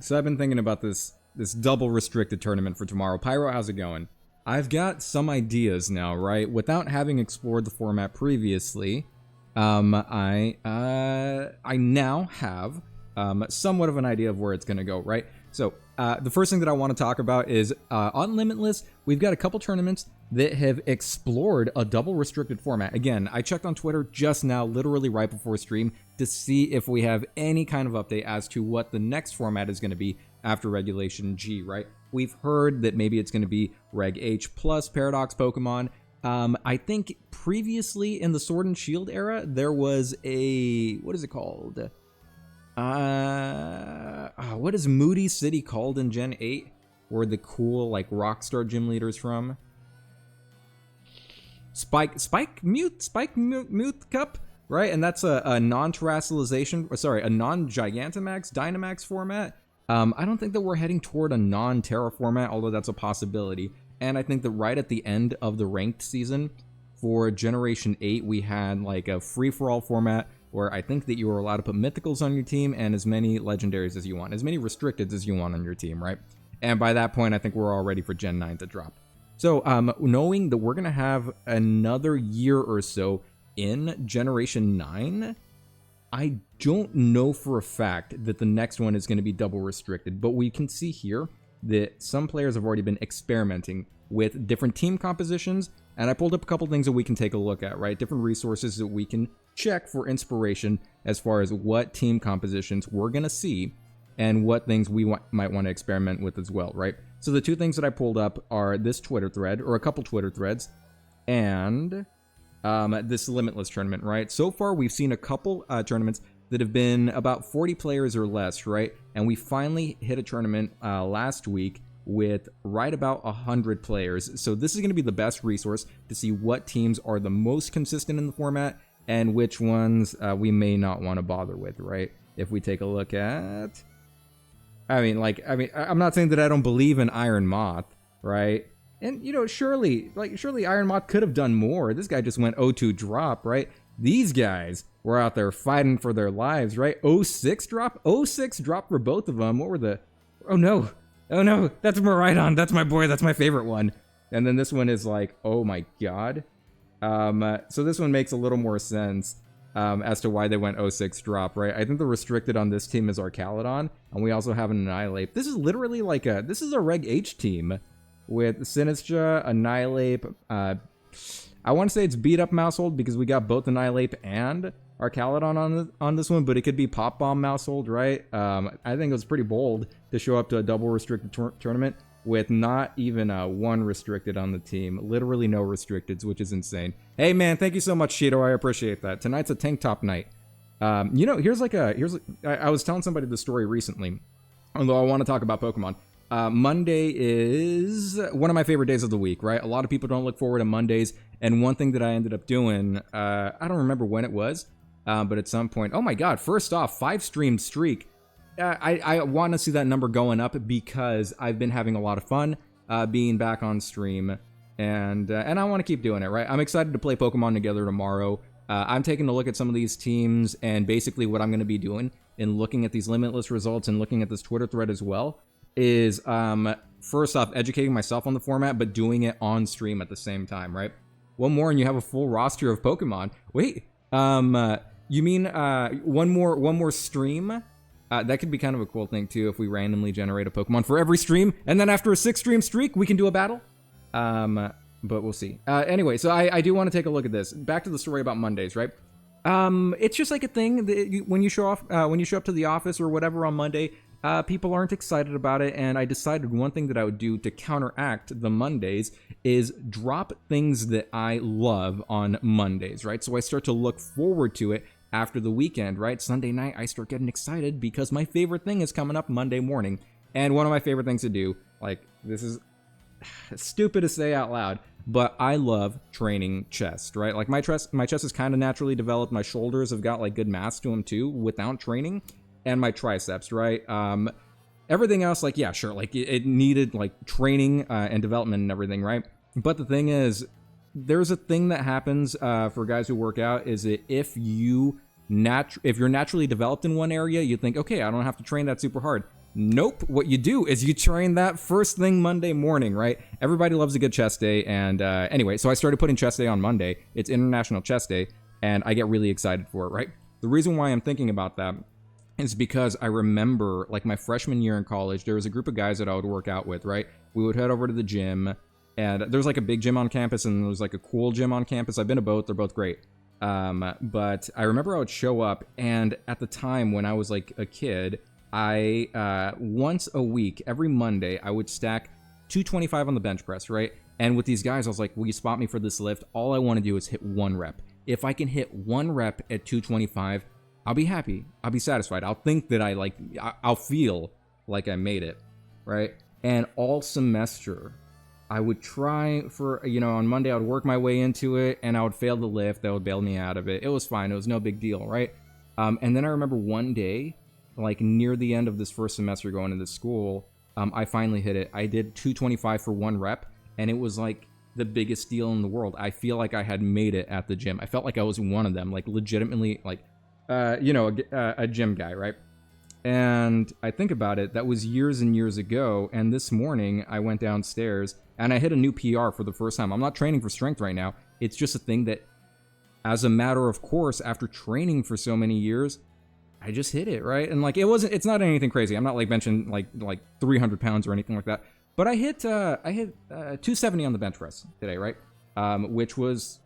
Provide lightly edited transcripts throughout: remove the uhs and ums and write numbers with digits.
So I've been thinking about this double restricted tournament for tomorrow. Pyro, how's it going? I've got some ideas now, right? Without having explored the format previously, I now have somewhat of an idea of where it's going to go, right? So the first thing that I want to talk about is on Limitless, we've got a couple tournaments that have explored a double restricted format. Again, I checked on Twitter just now, literally right before stream, to see if we have any kind of update as to what the next format is going to be after Regulation G, right? We've heard that maybe it's going to be Reg H plus Paradox Pokemon. I think previously in the Sword and Shield era, there was a, what is it called? What is Moody City called in Gen 8? Where the cool, like, Rockstar gym leaders from? Spike Mute Cup, right? And that's a non-terrestrialization, sorry, a non-Gigantamax Dynamax format. I don't think that we're heading toward a non-Terra format, although that's a possibility. And I think that right at the end of the ranked season for Generation 8, we had like a free-for-all format where I think that you were allowed to put mythicals on your team and as many legendaries as you want, as many restricteds as you want on your team, right? And by that point, I think we're all ready for Gen 9 to drop. So knowing that we're going to have another year or so in Generation 9, I don't know for a fact that the next one is going to be double restricted, but we can see here that some players have already been experimenting with different team compositions, and I pulled up a couple things that we can take a look at, right? Different resources that we can check for inspiration as far as what team compositions we're going to see and what things we might want to experiment with as well, right? So the two things that I pulled up are this Twitter thread, or a couple Twitter threads, and this Limitless tournament, right? So far, we've seen a couple tournaments that have been about 40 players or less, right? And we finally hit a tournament last week with right about 100 players. So this is going to be the best resource to see what teams are the most consistent in the format and which ones we may not want to bother with, right? If we take a look at... I'm not saying that I don't believe in Iron Moth, right? And, you know, surely Iron Moth could have done more. This guy just went 0-2 drop, right? These guys were out there fighting for their lives, right? 0-6 drop? 0-6 drop for both of them. What were the... Oh, no. Oh, no. That's Miraidon. That's my boy. That's my favorite one. And then this one is like, oh, my God. So this one makes a little more sense as to why they went 0-6 drop, right? I think the restricted on this team is Arcalodon, and we also have an Annihilate. This is literally like this is a Reg H team with Sinistcha, Annihilate. I want to say it's Beat Up Mousehold because we got both Annihilate and Arcalodon on this one, but it could be Pop Bomb Mousehold, right? I think it was pretty bold to show up to a double restricted tournament with not even one restricted on the team. Literally no restricteds, which is insane. Hey man, thank you so much, Shido. I appreciate that. Tonight's a tank top night. You know, I was telling somebody the story recently, although I want to talk about Pokemon. Monday is one of my favorite days of the week, right? A lot of people don't look forward to Mondays, and one thing that I ended up doing, I don't remember when it was, but at some point, oh my God, first off, 5-stream streak. I want to see that number going up because I've been having a lot of fun being back on stream, and I want to keep doing it, right? I'm excited to play Pokemon together tomorrow. I'm taking a look at some of these teams, and basically what I'm going to be doing in looking at these Limitless results and looking at this Twitter thread as well is, first off, educating myself on the format, but doing it on stream at the same time, right? One more and you have a full roster of Pokemon. Wait, you mean one more stream? That could be kind of a cool thing too if we randomly generate a Pokemon for every stream, and then after a 6-stream streak, we can do a battle. But we'll see. Anyway, so I do want to take a look at this. Back to the story about Mondays, right? It's just like a thing that when you show up to the office or whatever on Monday, people aren't excited about it, and I decided one thing that I would do to counteract the Mondays is drop things that I love on Mondays, right? So I start to look forward to it after the weekend, right? Sunday night, I start getting excited because my favorite thing is coming up Monday morning. And one of my favorite things to do, like, this is stupid to say out loud, but I love training chest, right? Like, my chest is kind of naturally developed. My shoulders have got, like, good mass to them, too, without training. And my triceps, right? Everything else, like, yeah, sure, like, it needed, like, training and development and everything, right? But the thing is, there's a thing that happens for guys who work out is that if you're naturally developed in one area, you think, okay, I don't have to train that super hard. Nope. What you do is you train that first thing Monday morning, right? Everybody loves a good chest day. And anyway, so I started putting chest day on Monday. It's International Chest Day, and I get really excited for it, right? The reason why I'm thinking about that is because I remember, like, my freshman year in college, there was a group of guys that I would work out with, right? We would head over to the gym, and there's like a big gym on campus, and there's like a cool gym on campus. I've been to both. They're both great. But I remember I would show up, and at the time when I was like a kid, I once a week, every Monday, I would stack 225 on the bench press, right? And with these guys, I was like, will you spot me for this lift? All I want to do is hit 1 rep. If I can hit 1 rep at 225, I'll be happy. I'll be satisfied. I'll think that I'll feel like I made it, right? And all semester, I would try for, on Monday, I would work my way into it, and I would fail the lift. That would bail me out of it. It was fine. It was no big deal, right? And then I remember one day, like near the end of this first semester going into school, I finally hit it. I did 225 for 1 rep, and it was like the biggest deal in the world. I feel like I had made it at the gym. I felt like I was one of them, like legitimately, like, a gym guy, right? And I think about it, that was years and years ago, and this morning I went downstairs and I hit a new PR for the first time. I'm not training for strength right now. It's just a thing that, as a matter of course, after training for so many years, I just hit it, right? And like, it's not anything crazy. I'm not like benching like 300 pounds or anything like that. But I hit 270 on the bench press today, right? Which was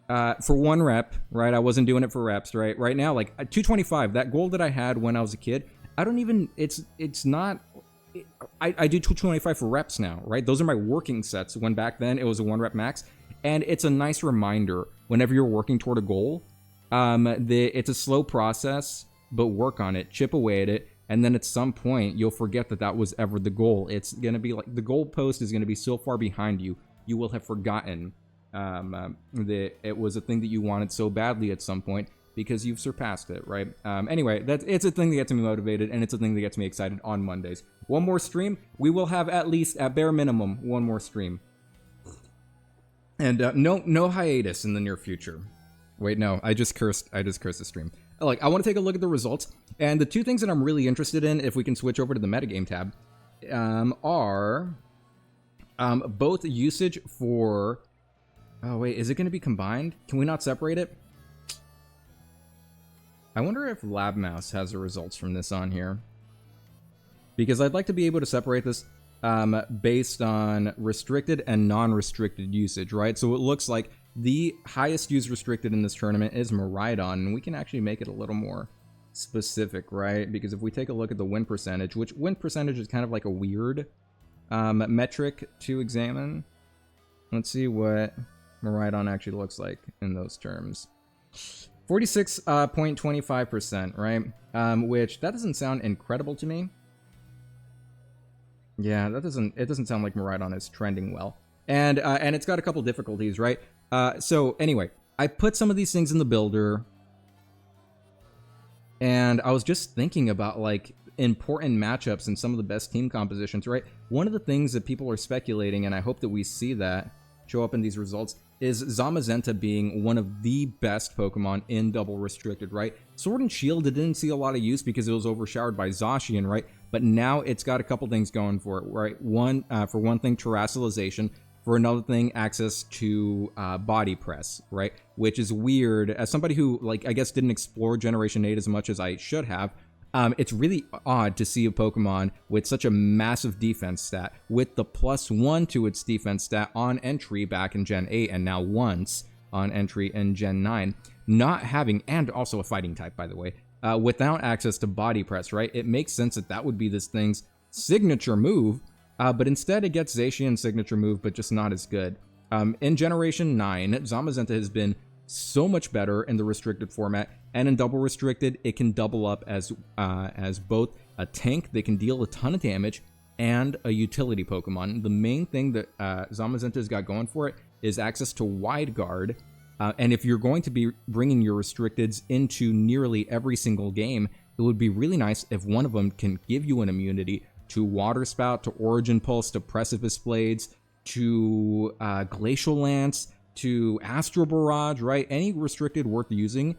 for 1 rep, right? I wasn't doing it for reps, right? Right now, like 225, that goal that I had when I was a kid, I don't even, it's not, I do 225 for reps now, right? Those are my working sets, when back then it was a 1 rep max. And it's a nice reminder whenever you're working toward a goal, it's a slow process, but work on it, chip away at it. And then at some point, you'll forget that was ever the goal. It's going to be like, the goal post is going to be so far behind you, you will have forgotten that it was a thing that you wanted so badly at some point because you've surpassed it, right? Anyway, it's a thing that gets me motivated, and it's a thing that gets me excited on Mondays. One more stream. We will have at least, at bare minimum, 1 more stream. And no hiatus in the near future. Wait, no, I just cursed the stream. Like, I want to take a look at the results, and the 2 things that I'm really interested in, if we can switch over to the metagame tab, are both usage for... Oh, wait, is it going to be combined? Can we not separate it? I wonder if Lab Mouse has the results from this on here. Because I'd like to be able to separate this based on restricted and non-restricted usage, right? So it looks like the highest used restricted in this tournament is Miraidon, and we can actually make it a little more specific, right? Because if we take a look at the win percentage, which win percentage is kind of like a weird metric to examine. Let's see what Miraidon actually looks like in those terms. 46.25%, right? Which, that doesn't sound incredible to me. Yeah, it doesn't sound like Miraidon is trending well. And it's got a couple difficulties, right? So anyway, I put some of these things in the builder, and I was just thinking about like important matchups and some of the best team compositions, right? One of the things that people are speculating, and I hope that we see that show up in these results, is Zamazenta being one of the best Pokemon in double restricted, right? Sword and Shield, it didn't see a lot of use because it was overshadowed by Zacian, right? But now it's got a couple things going for it, right? For one thing, terrestrialization. For another thing, access to body press, right? Which is weird. As somebody who, like, I guess didn't explore Generation 8 as much as I should have, it's really odd to see a Pokemon with such a massive defense stat, with the +1 to its defense stat on entry back in Gen 8, and now once on entry in Gen 9, not having, and also a fighting type, by the way, without access to body press, right? It makes sense that that would be this thing's signature move, but instead it gets Zacian's signature move, but just not as good. In Generation 9, Zamazenta has been so much better in the restricted format, and in double restricted, it can double up as both a tank that can deal a ton of damage and a utility Pokemon. The main thing that Zamazenta's got going for it is access to Wide Guard, and if you're going to be bringing your restricteds into nearly every single game, it would be really nice if one of them can give you an immunity to Water Spout, to Origin Pulse, to Precipice Blades, to Glacial Lance, to Astral Barrage, right? Any restricted worth using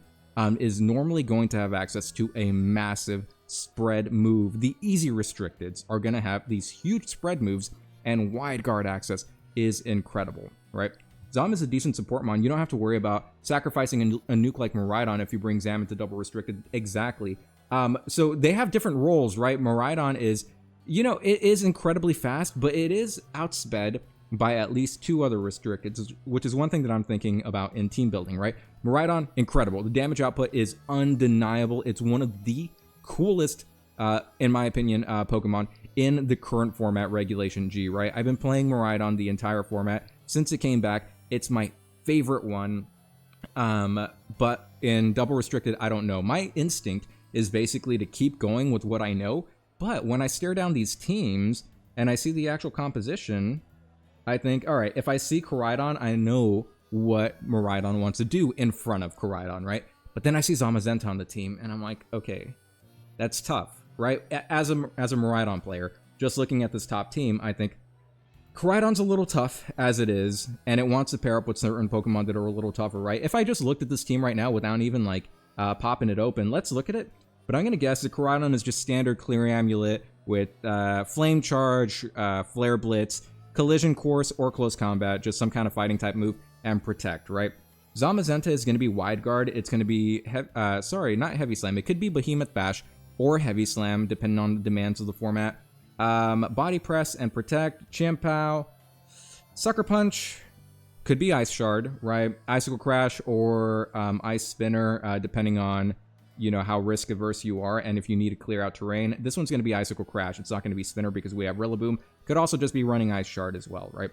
is normally going to have access to a massive spread move. The easy restricteds are going to have these huge spread moves, and wide guard access is incredible, right? Zom is a decent support mon. You don't have to worry about sacrificing a nuke like Miraidon if you bring Zam into double restricted. Exactly. So they have different roles, right? Miraidon is, you know, it is incredibly fast, but it is outsped by at least 2 other restricteds, which is one thing that I'm thinking about in team building, right? Miraidon, incredible. The damage output is undeniable. It's one of the coolest, in my opinion, Pokemon in the current format, Regulation G, right? I've been playing Miraidon the entire format since it came back. It's my favorite one, but in double restricted, I don't know. My instinct is basically to keep going with what I know, but when I stare down these teams and I see the actual composition, I think, all right, if I see Koraidon, I know what Miraidon wants to do in front of Koraidon, right? But then I see Zamazenta on the team, and I'm like, okay, that's tough, right? As a Miraidon player, just looking at this top team, I think Koraidon's a little tough as it is, and it wants to pair up with certain Pokemon that are a little tougher, right? If I just looked at this team right now without even, like, popping it open, let's look at it. But I'm going to guess that Koraidon is just standard Clearing Amulet with Flame Charge, Flare Blitz, Collision Course, or Close Combat, just some kind of fighting type move, and Protect, right? Zamazenta is going to be Wide Guard. It's going to be, sorry, not Heavy Slam. It could be Behemoth Bash or Heavy Slam, depending on the demands of the format. Body Press and Protect, Chien-Pao, Sucker Punch, could be Ice Shard, right? Icicle Crash or Ice Spinner, depending on, you know, how risk averse you are and if you need to clear out terrain. This one's going to be Icicle Crash. It's not going to be Spinner because we have Rillaboom. Could also just be running Ice Shard as well, right?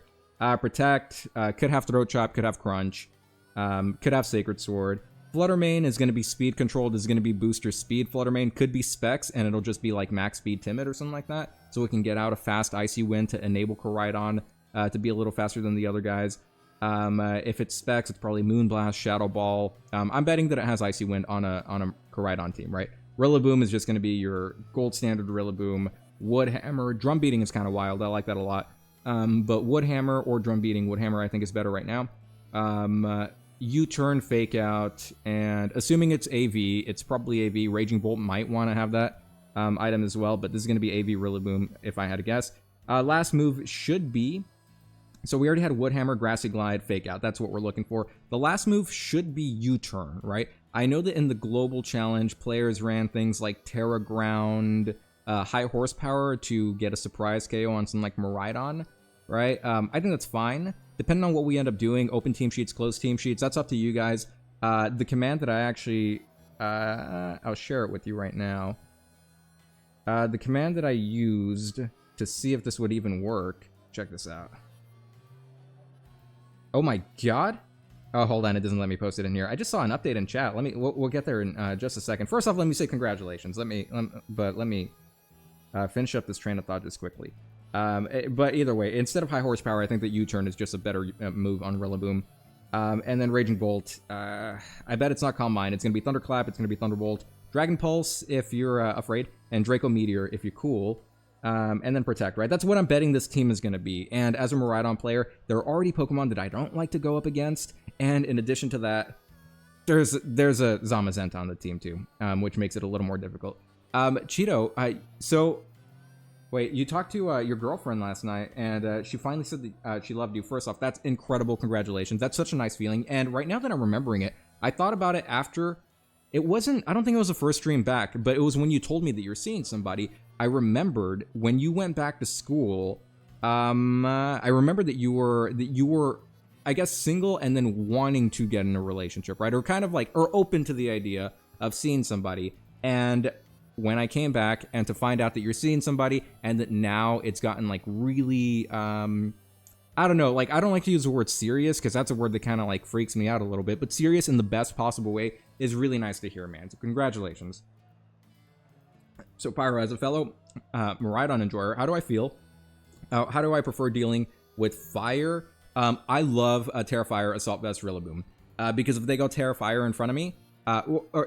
Protect, could have Throat Chop, could have Crunch, could have Sacred Sword. Fluttermane is going to be speed controlled, is going to be booster speed. Fluttermane could be Specs, and it'll just be like max speed Timid or something like that, so it can get out a fast Icy Wind to enable Koraidon to be a little faster than the other guys. If it's Specs, it's probably Moonblast, Shadow Ball. I'm betting that it has Icy Wind on a Koraidon team, right? Rillaboom is just going to be your gold standard Rillaboom. Woodhammer, Drum Beating is kind of wild. I like that a lot. But Woodhammer or Drum Beating, Woodhammer I think is better right now. U-Turn, Fake Out, and assuming it's AV, it's probably AV. Raging Bolt might want to have that item as well, but this is going to be AV Rillaboom if I had to guess. Last move should be, so we already had Woodhammer, Grassy Glide, Fake Out. That's what we're looking for. The last move should be U-Turn, right? I know that in the Global Challenge, players ran things like Terra Ground, High Horsepower to get a surprise KO on something like Miraidon, right? I think that's fine. Depending on what we end up doing, open team sheets, closed team sheets, that's up to you guys. The command that I actually, I'll share it with you right now. The command that I used to see if this would even work, check this out. Oh my god. Oh, hold on, it doesn't let me post it in here. I just saw an update in chat. We'll get there in just a second. First off, let me say congratulations. Let me finish up this train of thought just quickly. But either way, instead of High Horsepower, I think that U-Turn is just a better move on Rillaboom. And then Raging Bolt, I bet it's not Calm Mind. It's going to be Thunderclap, it's going to be Thunderbolt, Dragon Pulse if you're afraid, and Draco Meteor if you're cool. And then Protect, right? That's what I'm betting this team is going to be. And as a Miraidon player, there are already Pokemon that I don't like to go up against. And in addition to that, there's a Zamazenta on the team too, which makes it a little more difficult. Cheeto, so... Wait, you talked to your girlfriend last night, and she finally said that she loved you. First off, that's incredible. Congratulations. That's such a nice feeling. And right now that I'm remembering it, I thought about it after. It wasn't, I don't think it was the first stream back, but it was when you told me that you're seeing somebody. I remembered when you went back to school, I remember that you were, I guess, single and then wanting to get in a relationship, right? Or kind of like, or open to the idea of seeing somebody. And when I came back and to find out that you're seeing somebody and that now it's gotten like really, I don't know, like I don't like to use the word serious because that's a word that kind of like freaks me out a little bit, but serious in the best possible way is really nice to hear, man. So congratulations. So Pyro, as a fellow Miraidon enjoyer, how do I feel? How do I prefer dealing with fire? I love Terrafire, Assault Vest, Rillaboom because if they go Terrafire in front of me,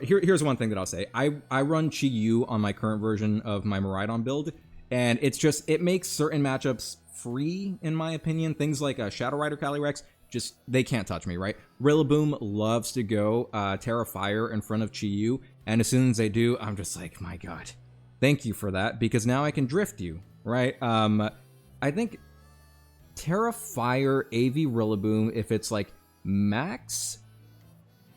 here's one thing that I'll say. I run Chi-Yu on my current version of my Miraidon build, and it's just, it makes certain matchups free, in my opinion. Things like Shadow Rider Calyrex, just, they can't touch me, right? Rillaboom loves to go Terra Fire in front of Chi-Yu, and as soon as they do, I'm just like, my god. Thank you for that, because now I can drift you, right? I think Terra Fire AV Rillaboom, if it's like max,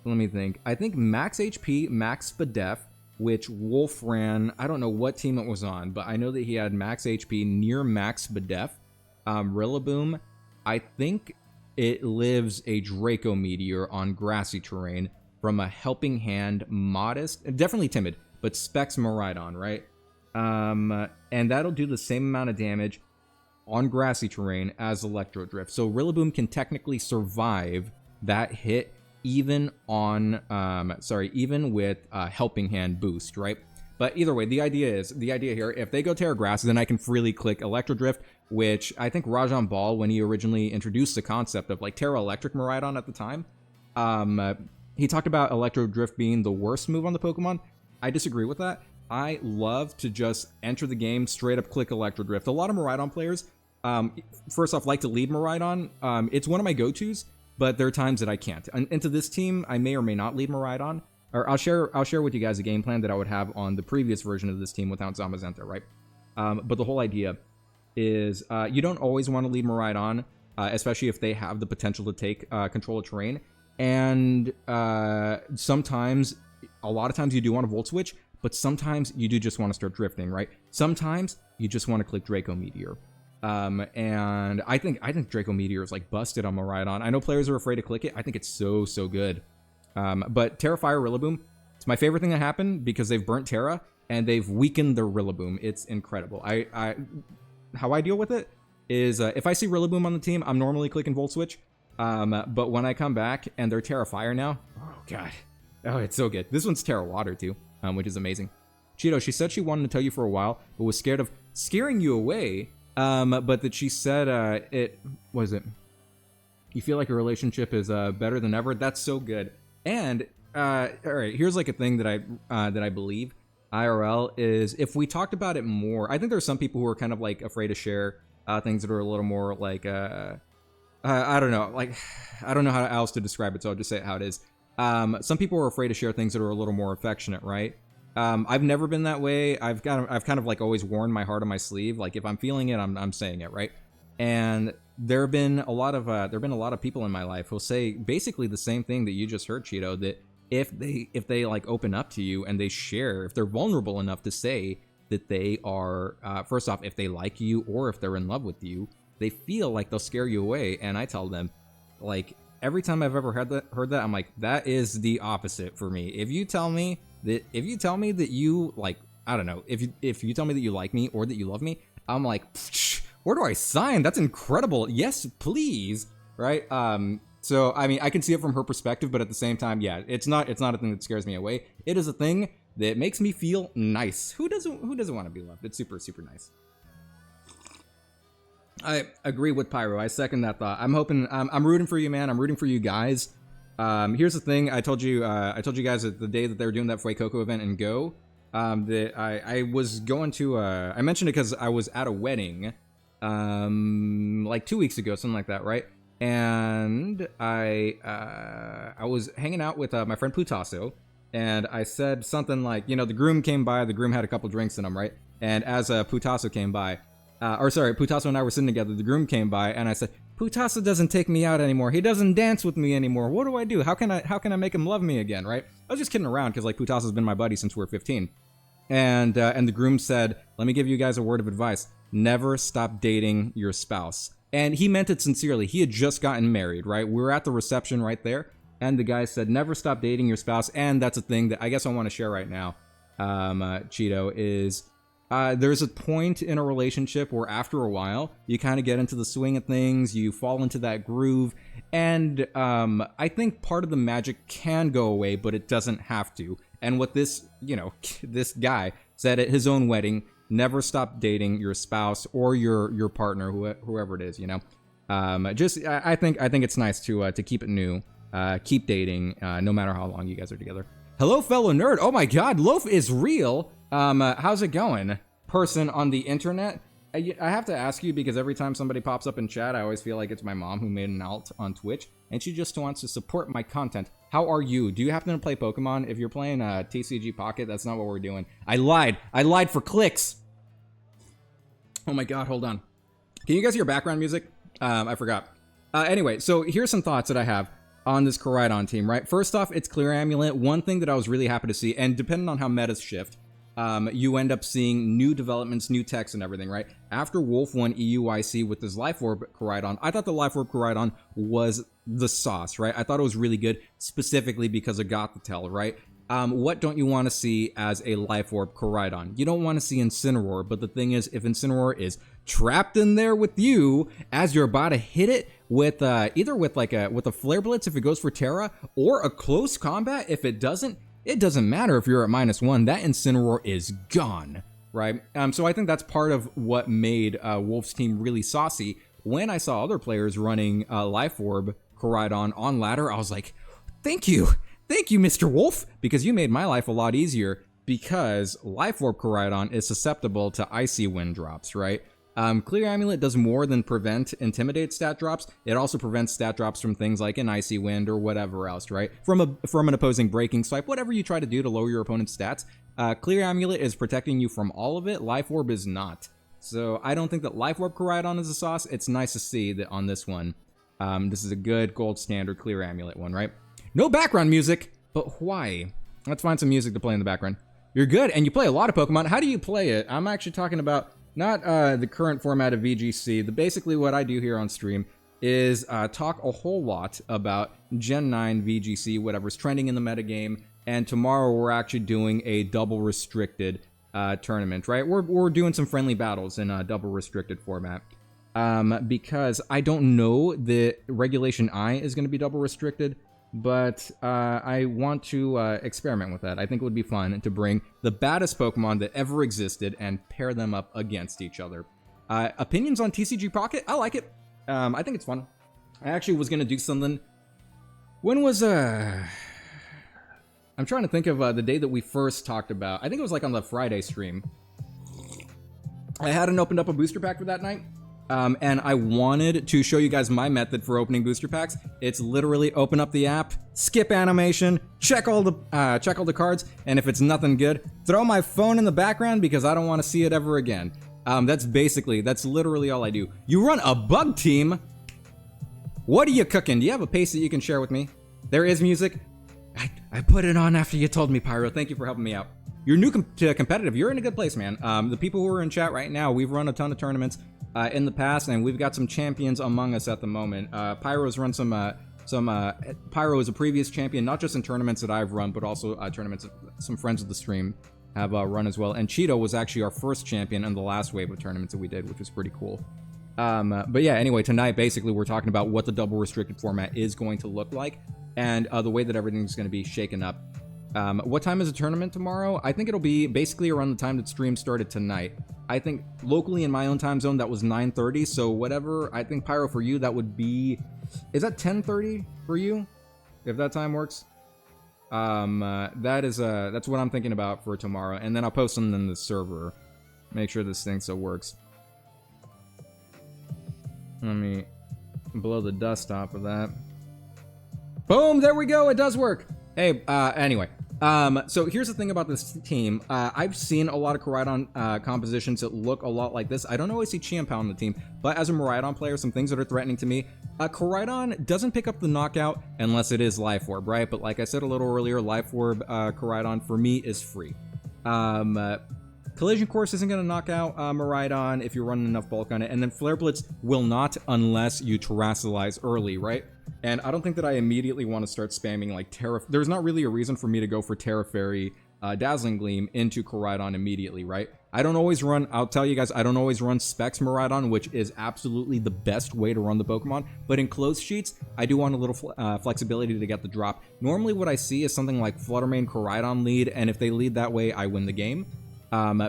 let me think. I think max HP, max Spadef, which Wolf ran. I don't know what team it was on, but I know that he had max HP near max Spadef. Rillaboom, I think it lives a Draco Meteor on grassy terrain from a Helping Hand, modest, definitely timid, but specs Miraidon, right? And that'll do the same amount of damage on grassy terrain as Electro Drift. So Rillaboom can technically survive that hit even on, even with Helping Hand boost, right? But either way, the idea here, if they go Terra Grass, then I can freely click Electro Drift, which I think Rajan Ball, when he originally introduced the concept of like Terra Electric Miraidon at the time, he talked about Electro Drift being the worst move on the Pokemon. I disagree with that. I love to just enter the game, straight up click Electro Drift. A lot of Miraidon players, first off, like to lead Miraidon. It's one of my go-tos, but there are times that I can't. Into this team, I may or may not lead Miraidon. Or I'll share with you guys a game plan that I would have on the previous version of this team without Zamazenta, right? But the whole idea is you don't always want to lead Miraidon, especially if they have the potential to take control of terrain. And sometimes, a lot of times you do want to Volt Switch, but sometimes you do just want to start drifting, right? Sometimes you just want to click Draco Meteor. And I think Draco Meteor is like busted on Miraidon. I know players are afraid to click it. I think it's so good. But Terra Fire Rillaboom, it's my favorite thing that happened because they've burnt Terra and they've weakened their Rillaboom. It's incredible. How I deal with it is if I see Rillaboom on the team, I'm normally clicking Volt Switch. But when I come back and they're Terra Fire now, oh god, oh it's so good. This one's Terra Water too, which is amazing. Cheeto, she said she wanted to tell you for a while, but was scared of scaring you away. But that she said you feel like your relationship is better than ever. That's so good. And all right, here's like a thing that I believe IRL is if we talked about it more. I think there's some people who are kind of like afraid to share things that are a little more like I don't know, like I don't know how else to describe it, so I'll just say it how it is. Some people are afraid to share things that are a little more affectionate, right? I've never been that way. I've kind of like always worn my heart on my sleeve. Like if I'm feeling it, I'm saying it, right? And there have been a lot of people in my life who'll say basically the same thing that you just heard, Cheeto, that if they like open up to you and they share, if they're vulnerable enough to say that they are first off, if they like you or if they're in love with you, they feel like they'll scare you away. And I tell them, like every time I've ever heard that, I'm like, that is the opposite for me. If you tell me that you like, I don't know, if you tell me that you like me or that you love me, I'm like, where do I sign? That's incredible. Yes, please. Right? So I mean, I can see it from her perspective, but at the same time, yeah, it's not a thing that scares me away. It is a thing that makes me feel nice. Who doesn't want to be loved? It's super nice. I agree with Pyro. I second that thought. I'm hoping. I'm rooting for you, man. I'm rooting for you guys. Here's the thing. I told you guys that the day that they were doing that Fuecoco event in Go, that I was going to. I mentioned it because I was at a wedding, like 2 weeks ago, something like that, right? And I was hanging out with my friend Putasso, and I said something like, you know, the groom came by. The groom had a couple drinks in him, right? And as Putasso came by. Putasso and I were sitting together. The groom came by, and I said, "Putasso doesn't take me out anymore. He doesn't dance with me anymore. What do I do? How can I make him love me again?" Right? I was just kidding around because like Putasso's been my buddy since we were 15, and the groom said, "Let me give you guys a word of advice: never stop dating your spouse." And he meant it sincerely. He had just gotten married, right? We were at the reception right there, and the guy said, "Never stop dating your spouse." And that's a thing that I guess I want to share right now, Cheeto, is. There's a point in a relationship where after a while, you kind of get into the swing of things, you fall into that groove, and I think part of the magic can go away, but it doesn't have to. And what this guy said at his own wedding, never stop dating your spouse or your partner, whoever it is, you know. I think it's nice to keep it new, keep dating, no matter how long you guys are together. Hello, fellow nerd. Oh my God, Loaf is real. How's it going? Person on the internet. I have to ask you because every time somebody pops up in chat, I always feel like it's my mom who made an alt on Twitch, and she just wants to support my content. How are you? Do you happen to play Pokemon? If you're playing TCG Pocket, that's not what we're doing. I lied. I lied for clicks. Oh my god, hold on. Can you guys hear background music? I forgot. Anyway, so here's some thoughts that I have on this Koraidon team, right? First off, it's Clear Amulet. One thing that I was really happy to see, and depending on how metas shift, you end up seeing new developments, new text and everything, right? After Wolf won EUIC with his Life Orb Koraidon, I thought the Life Orb Koraidon was the sauce, right? I thought it was really good, specifically because of Gothitelle, right? What don't you want to see as a Life Orb Koraidon? You don't want to see Incineroar, but the thing is, if Incineroar is trapped in there with you as you're about to hit it with either with a Flare Blitz if it goes for Terra, or a close combat if it doesn't matter if you're at -1, that Incineroar is gone, right? So I think that's part of what made Wolf's team really saucy. When I saw other players running Life Orb Koraidon on ladder, I was like, thank you, Mr. Wolf, because you made my life a lot easier, because Life Orb Koraidon is susceptible to Icy Wind drops, right? Clear Amulet does more than prevent Intimidate stat drops. It also prevents stat drops from things like an Icy Wind or whatever else, right? From an opposing Breaking Swipe, whatever you try to do to lower your opponent's stats. Clear Amulet is protecting you from all of it. Life Orb is not. So I don't think that Life Orb Koraidon is a sauce. It's nice to see that on this one. This is a good gold standard Clear Amulet one, right? No background music, but why? Let's find some music to play in the background. You're good, and you play a lot of Pokemon. How do you play it? I'm actually talking about not the current format of VGC. Basically what I do here on stream is talk a whole lot about Gen 9 VGC, whatever's trending in the metagame, and tomorrow we're actually doing a double restricted tournament, right? We're doing some friendly battles in a double restricted format. Because I don't know that Regulation I is going to be double restricted, but I want to experiment with that. I think it would be fun to bring the baddest Pokemon that ever existed and pair them up against each other. Opinions on TCG Pocket? I like it. I think it's fun. I actually was going to do something. When was... I'm trying to think of the day that we first talked about. I think it was like on the Friday stream. I hadn't opened up a booster pack for that night. And I wanted to show you guys my method for opening booster packs. It's literally open up the app, skip animation, check all the cards, and if it's nothing good, throw my phone in the background because I don't want to see it ever again. That's literally all I do. You run a bug team? What are you cooking? Do you have a pace that you can share with me? There is music. I put it on after you told me, Pyro. Thank you for helping me out. You're new to competitive. You're in a good place, man. The people who are in chat right now, we've run a ton of tournaments in the past, and we've got some champions among us at the moment. Pyro's run Pyro is a previous champion, not just in tournaments that I've run, but also tournaments that some friends of the stream have run as well. And Cheeto was actually our first champion in the last wave of tournaments that we did, which was pretty cool. But yeah, anyway, tonight, basically, we're talking about what the double restricted format is going to look like, and the way that everything's going to be shaken up. What time is the tournament tomorrow? I think it'll be basically around the time that stream started tonight. I think locally in my own time zone, that was 9:30. So whatever, I think Pyro for you, that would be, is that 10:30 for you? If that time works. That's what I'm thinking about for tomorrow. And then I'll post them in the server. Make sure this thing still works. Let me blow the dust off of that. Boom, there we go, it does work. Hey, anyway, so here's the thing about this team. I've seen a lot of Koraidon compositions that look a lot like this. I don't always see Chiampao on the team, but as a Miraidon player, some things that are threatening to me. Koraidon doesn't pick up the knockout unless it is Life Orb, right? But like I said a little earlier, Life Orb Koraidon for me is free. Collision Course isn't going to knock out Miraidon if you're running enough bulk on it, and then Flare Blitz will not unless you Terrasilize early, right? And I don't think that I immediately want to start spamming like Terra. There's not really a reason for me to go for Terra Fairy, Dazzling Gleam into Koraidon immediately, right? I don't always run, I'll tell you guys, I don't always run Specs Miraidon, which is absolutely the best way to run the Pokemon. But in closed sheets, I do want a little flexibility to get the drop. Normally what I see is something like Fluttermane Koraidon lead, and if they lead that way, I win the game.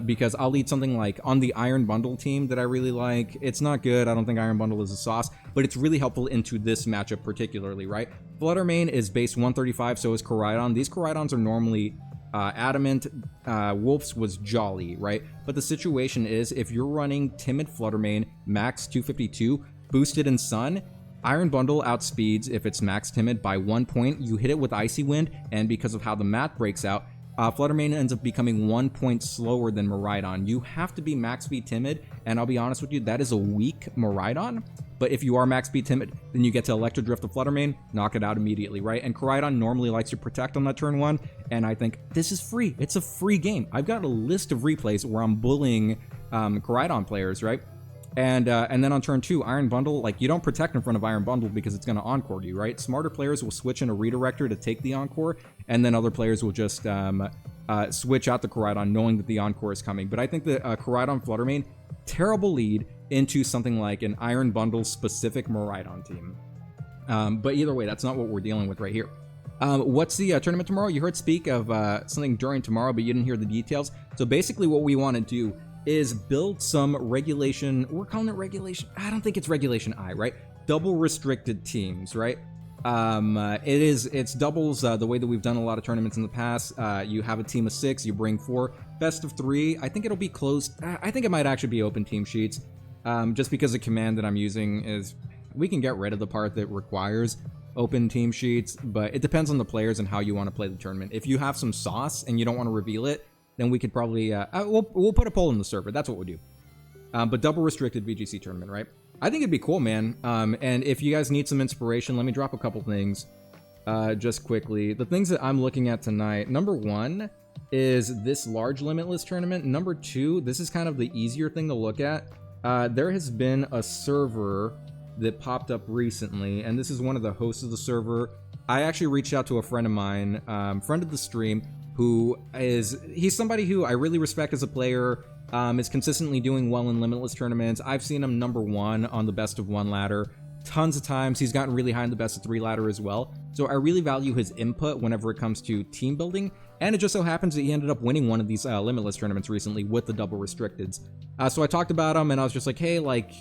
Because I'll lead something like on the Iron Bundle team that I really like. It's not good. I don't think Iron Bundle is a sauce, but it's really helpful into this matchup particularly, right? Fluttermane is base 135, so is Koraidon. These Koraidons are normally Adamant, Wolf's was Jolly, right? But the situation is, if you're running Timid Fluttermane, max 252, boosted in Sun, Iron Bundle outspeeds, if it's max Timid, by 1 point. You hit it with Icy Wind, and because of how the math breaks out, Fluttermane ends up becoming 1 point slower than Miraidon. You have to be max speed Timid, and I'll be honest with you, that is a weak Miraidon. But if you are max speed Timid, then you get to Electro Drift the Fluttermane, knock it out immediately, right? And Koraidon normally likes to protect on that turn 1, and I think this is free. It's a free game. I've got a list of replays where I'm bullying Koraidon players, right? And then on turn 2, Iron Bundle, like, you don't protect in front of Iron Bundle because it's going to Encore you, right? Smarter players will switch in a Redirector to take the Encore, and then other players will just switch out the Koraidon knowing that the Encore is coming. But I think that Koraidon Fluttermane, terrible lead into something like an Iron Bundle specific Miraidon team. But either way, that's not what we're dealing with right here. What's the tournament tomorrow? You heard speak of something during tomorrow, but you didn't hear the details. So basically what we want to do is build some regulation. We're calling it regulation. I don't think it's regulation I, right? Double restricted teams, right? It's doubles the way that we've done a lot of tournaments in the past. You have a team of 6, you bring 4, best of 3. I think it'll be closed. I think it might actually be open team sheets, just because the command that I'm using is, we can get rid of the part that requires open team sheets, but it depends on the players and how you want to play the tournament. If you have some sauce and you don't want to reveal it, then we could probably, we'll put a poll in the server. That's what we'll do. But double restricted VGC tournament, right? I think it'd be cool, man. And if you guys need some inspiration, let me drop a couple things just quickly. The things that I'm looking at tonight, number 1 is this large limitless tournament. Number 2, this is kind of the easier thing to look at. There has been a server that popped up recently, and this is one of the hosts of the server. I actually reached out to a friend of mine, friend of the stream, he's somebody who I really respect as a player, is consistently doing well in limitless tournaments. I've seen him number 1 on the best of 1 ladder tons of times. He's gotten really high in the best of 3 ladder as well. So I really value his input whenever it comes to team building. And it just so happens that he ended up winning one of these limitless tournaments recently with the double restricteds. So I talked about him and I was just like, hey, like,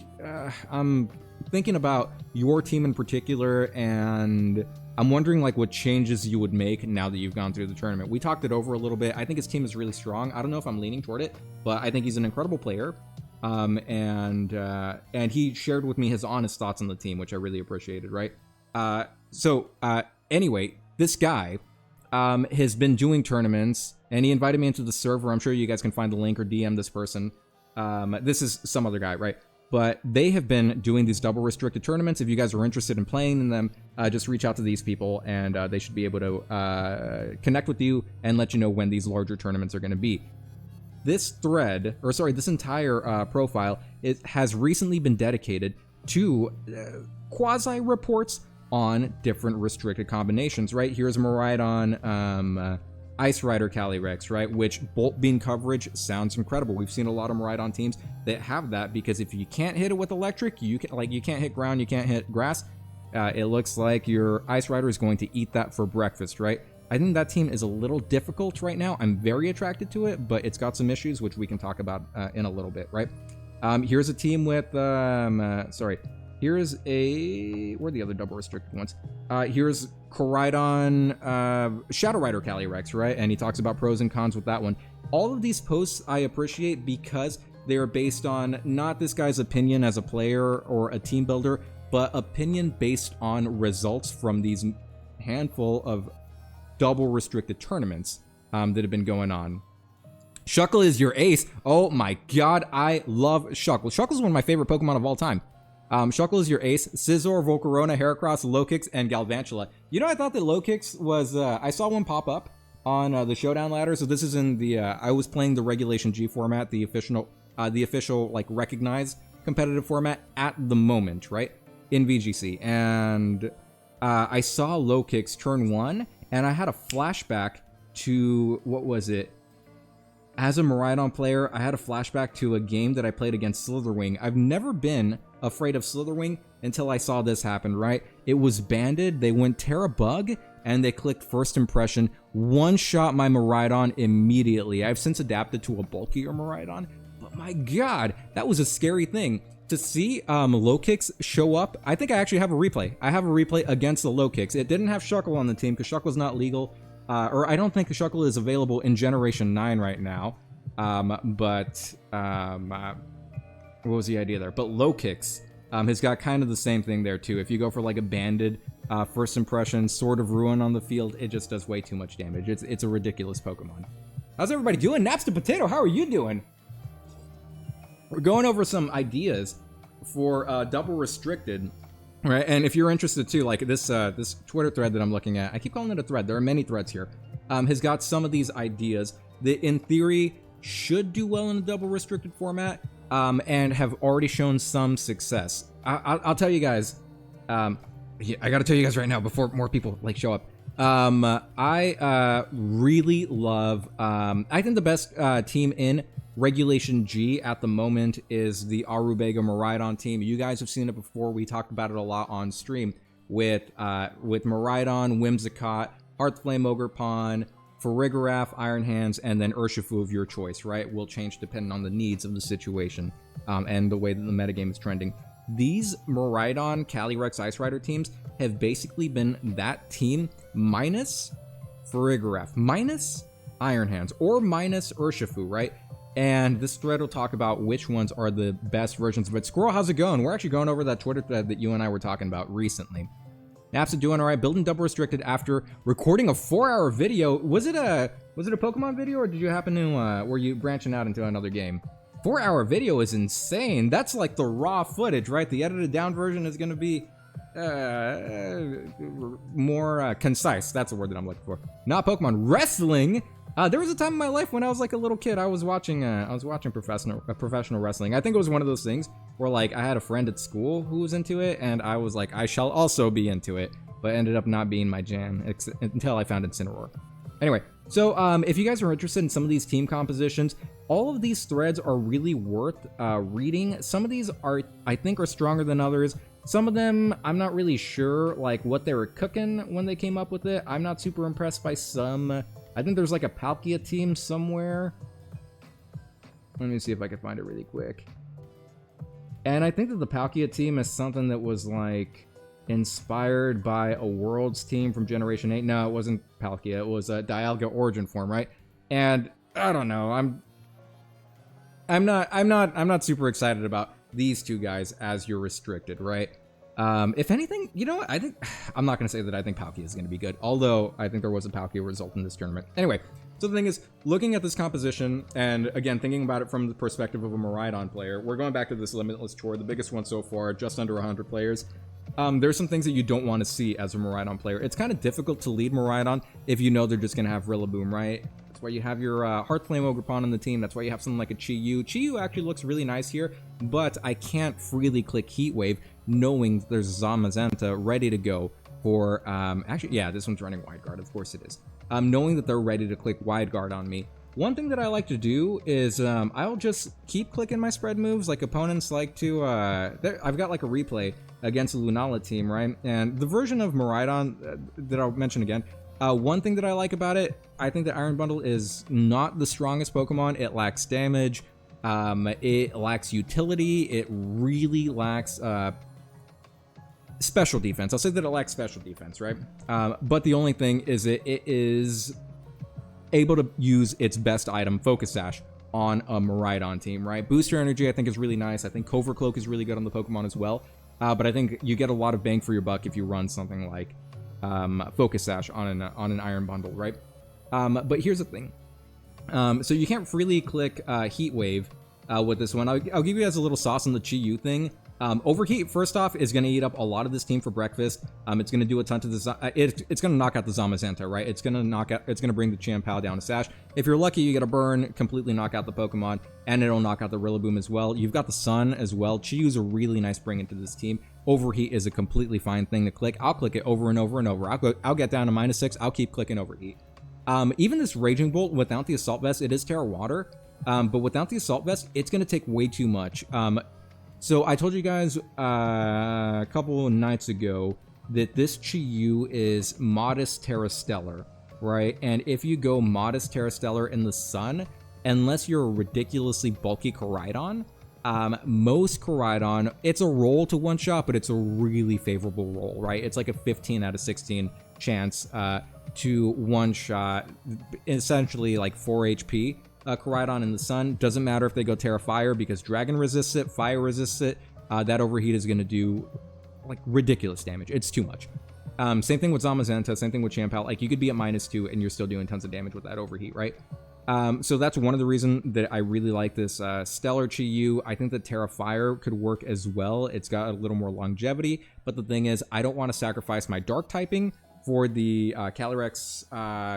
I'm thinking about your team in particular, and I'm wondering like what changes you would make now that you've gone through the tournament. We talked it over a little bit. I think his team is really strong. I don't know if I'm leaning toward it, but I think he's an incredible player. And he shared with me his honest thoughts on the team, which I really appreciated, right? Anyway, this guy has been doing tournaments, and he invited me into the server. I'm sure you guys can find the link or DM this person. This is some other guy, right? But they have been doing these double restricted tournaments. If you guys are interested in playing in them, just reach out to these people, and they should be able to connect with you and let you know when these larger tournaments are going to be. This thread, or sorry, this entire profile, it has recently been dedicated to quasi reports on different restricted combinations, right? Here's Miraidon, Ice Rider Calyrex, right? Which Bolt Beam coverage sounds incredible. We've seen a lot of Miraidon teams that have that, because if you can't hit it with electric, you can't hit ground, you can't hit grass, it looks like your Ice Rider is going to eat that for breakfast, right? I think that team is a little difficult right now. I'm very attracted to it, but it's got some issues, which we can talk about in a little bit, right? Here's a team with, here's where are the other double restricted ones? Here's Koraidon, Shadow Rider Calyrex, right? And he talks about pros and cons with that one. All of these posts I appreciate because they are based on not this guy's opinion as a player or a team builder, but opinion based on results from these handful of double restricted tournaments that have been going on. Shuckle is your ace. Oh my god, I love Shuckle. Shuckle is one of my favorite Pokemon of all time. Shuckle is your ace. Scizor, Volcarona, Heracross, Lokix, and Galvantula. You know, I thought that Lokix was, I saw one pop up on the Showdown ladder. So this is in the, I was playing the Regulation G format, the official, like, recognized competitive format at the moment, right? In VGC. And I saw Lokix turn 1, and I had a flashback to, what was it? As a Miraidon player, I had a flashback to a game that I played against Slitherwing. I've never been afraid of Slitherwing until I saw this happen, right? It was banded, they went Terra Bug, and they clicked First Impression, one-shot my Miraidon immediately. I've since adapted to a bulkier Miraidon, but my god, that was a scary thing. To see Lokix show up, I think I actually have a replay. I have a replay against the Lokix. It didn't have Shuckle on the team because Shuckle's not legal. or I don't think the Shuckle is available in Generation 9 right now. What was the idea there? But Low Kicks has got kind of the same thing there too. If you go for like a banded first impression, Sword of Ruin on the field, it just does way too much damage. It's a ridiculous Pokemon. How's everybody doing? Naps to Potato, how are you doing? We're going over some ideas for double restricted, right? And if you're interested too, like this Twitter thread that I'm looking at, I keep calling it a thread. There are many threads here. Has got some of these ideas that in theory should do well in a double restricted format. And have already shown some success. I'll tell you guys. I gotta tell you guys right now before more people like show up. I really love. I think the best team in Regulation G at the moment is the Arubega Miraidon team. You guys have seen it before. We talked about it a lot on stream with Miraidon, Whimsicott, Heartflame Ogerpon, Farigiraf, Iron Hands, and then Urshifu of your choice, right? Will change depending on the needs of the situation and the way that the metagame is trending. These Miraidon, Calyrex, Ice Rider teams have basically been that team minus Farigiraf, minus Iron Hands, or minus Urshifu, right? And this thread will talk about which ones are the best versions of it. Squirrel, how's it going? We're actually going over that Twitter thread that you and I were talking about recently. Naps are doing all right. Building double restricted after recording a 4-hour video. Was it a Pokemon video, or did you happen to were you branching out into another game? 4-hour video is insane. That's like the raw footage, right? The edited down version is going to be more concise. That's the word that I'm looking for. Not Pokemon wrestling. There was a time in my life when I was like a little kid. I was watching professional wrestling. I think it was one of those things where like I had a friend at school who was into it, and I was like, I shall also be into it, but ended up not being my jam until I found Incineroar. Anyway, so if you guys are interested in some of these team compositions, all of these threads are really worth reading. Some of these I think are stronger than others. Some of them, I'm not really sure like what they were cooking when they came up with it. I'm not super impressed by some. I think there's like a Palkia team somewhere. Let me see if I can find it really quick. And I think that the Palkia team is something that was like inspired by a Worlds team from Generation 8. No, it wasn't Palkia. It was a Dialga Origin form, right? And I don't know. I'm not super excited about these two guys as your restricted, right? If anything, you know what? I think I'm not going to say that I think Palkia is going to be good, although I think there was a Palkia result in this tournament. Anyway, so the thing is, looking at this composition, and again, thinking about it from the perspective of a Miraidon player, we're going back to this Limitless Tour, the biggest one so far, just under 100 players. There's some things that you don't want to see as a Miraidon player. It's kind of difficult to lead Miraidon if you know they're just going to have Rillaboom, right? That's why you have your Heartflame Ogerpon on the team. That's why you have something like a Chi-Yu. Chi-Yu actually looks really nice here, but I can't freely click Heat Wave knowing there's Zamazenta ready to go for, actually, yeah, this one's running Wide Guard, of course it is. Knowing that they're ready to click Wide Guard on me. One thing that I like to do is I'll just keep clicking my spread moves like opponents like to, I've got like a replay against the Lunala team, right? And the version of Miraidon that I'll mention again, one thing that I like about it, I think that Iron Bundle is not the strongest Pokemon. It lacks damage, it lacks utility, it really lacks special defense. I'll say that it lacks special defense, right? But the only thing is it is able to use its best item, Focus Sash, on a Miraidon team, right? Booster Energy, I think, is really nice. I think Covert Cloak is really good on the Pokemon as well. But I think you get a lot of bang for your buck if you run something like Focus Sash on an Iron Bundle, right? But here's the thing. So you can't freely click Heat Wave with this one. I'll give you guys a little sauce on the Chi-Yu thing. Overheat, first off, is going to eat up a lot of this team for breakfast. It's going to do a ton to the it's going to knock out the Zamazenta, right? It's going to bring the Chien-Pao down to Sash. If you're lucky, you get a burn, completely knock out the Pokemon, and it'll knock out the Rillaboom as well. You've got the Sun as well. Chi-Yu's a really nice bring into this team. Overheat is a completely fine thing to click. I'll click it over and over and over. I'll get down to -6. I'll keep clicking Overheat. Even this Raging Bolt without the Assault Vest, it is Terra Water, but without the Assault Vest, it's going to take way too much. So I told you guys a couple of nights ago that this Chi-Yu is Modest Terra Stellar, right? And if you go Modest Terra Stellar in the Sun, unless you're a ridiculously bulky Koraidon, most Koraidon, it's a roll to one-shot, but it's a really favorable roll, right? It's like a 15 out of 16 chance to one-shot essentially like 4 HP Koraidon in the sun. Doesn't matter if they go Terra Fire because Dragon resists it, Fire resists it. That overheat is going to do like ridiculous damage. It's too much. Same thing with Zamazenta, same thing with Champal. Like you could be at -2 and you're still doing tons of damage with that overheat, right? So that's one of the reasons that I really like this Stellar Chi-Yu. I think that Terra Fire could work as well. It's got a little more longevity, but the thing is, I don't want to sacrifice my Dark typing for the Calyrex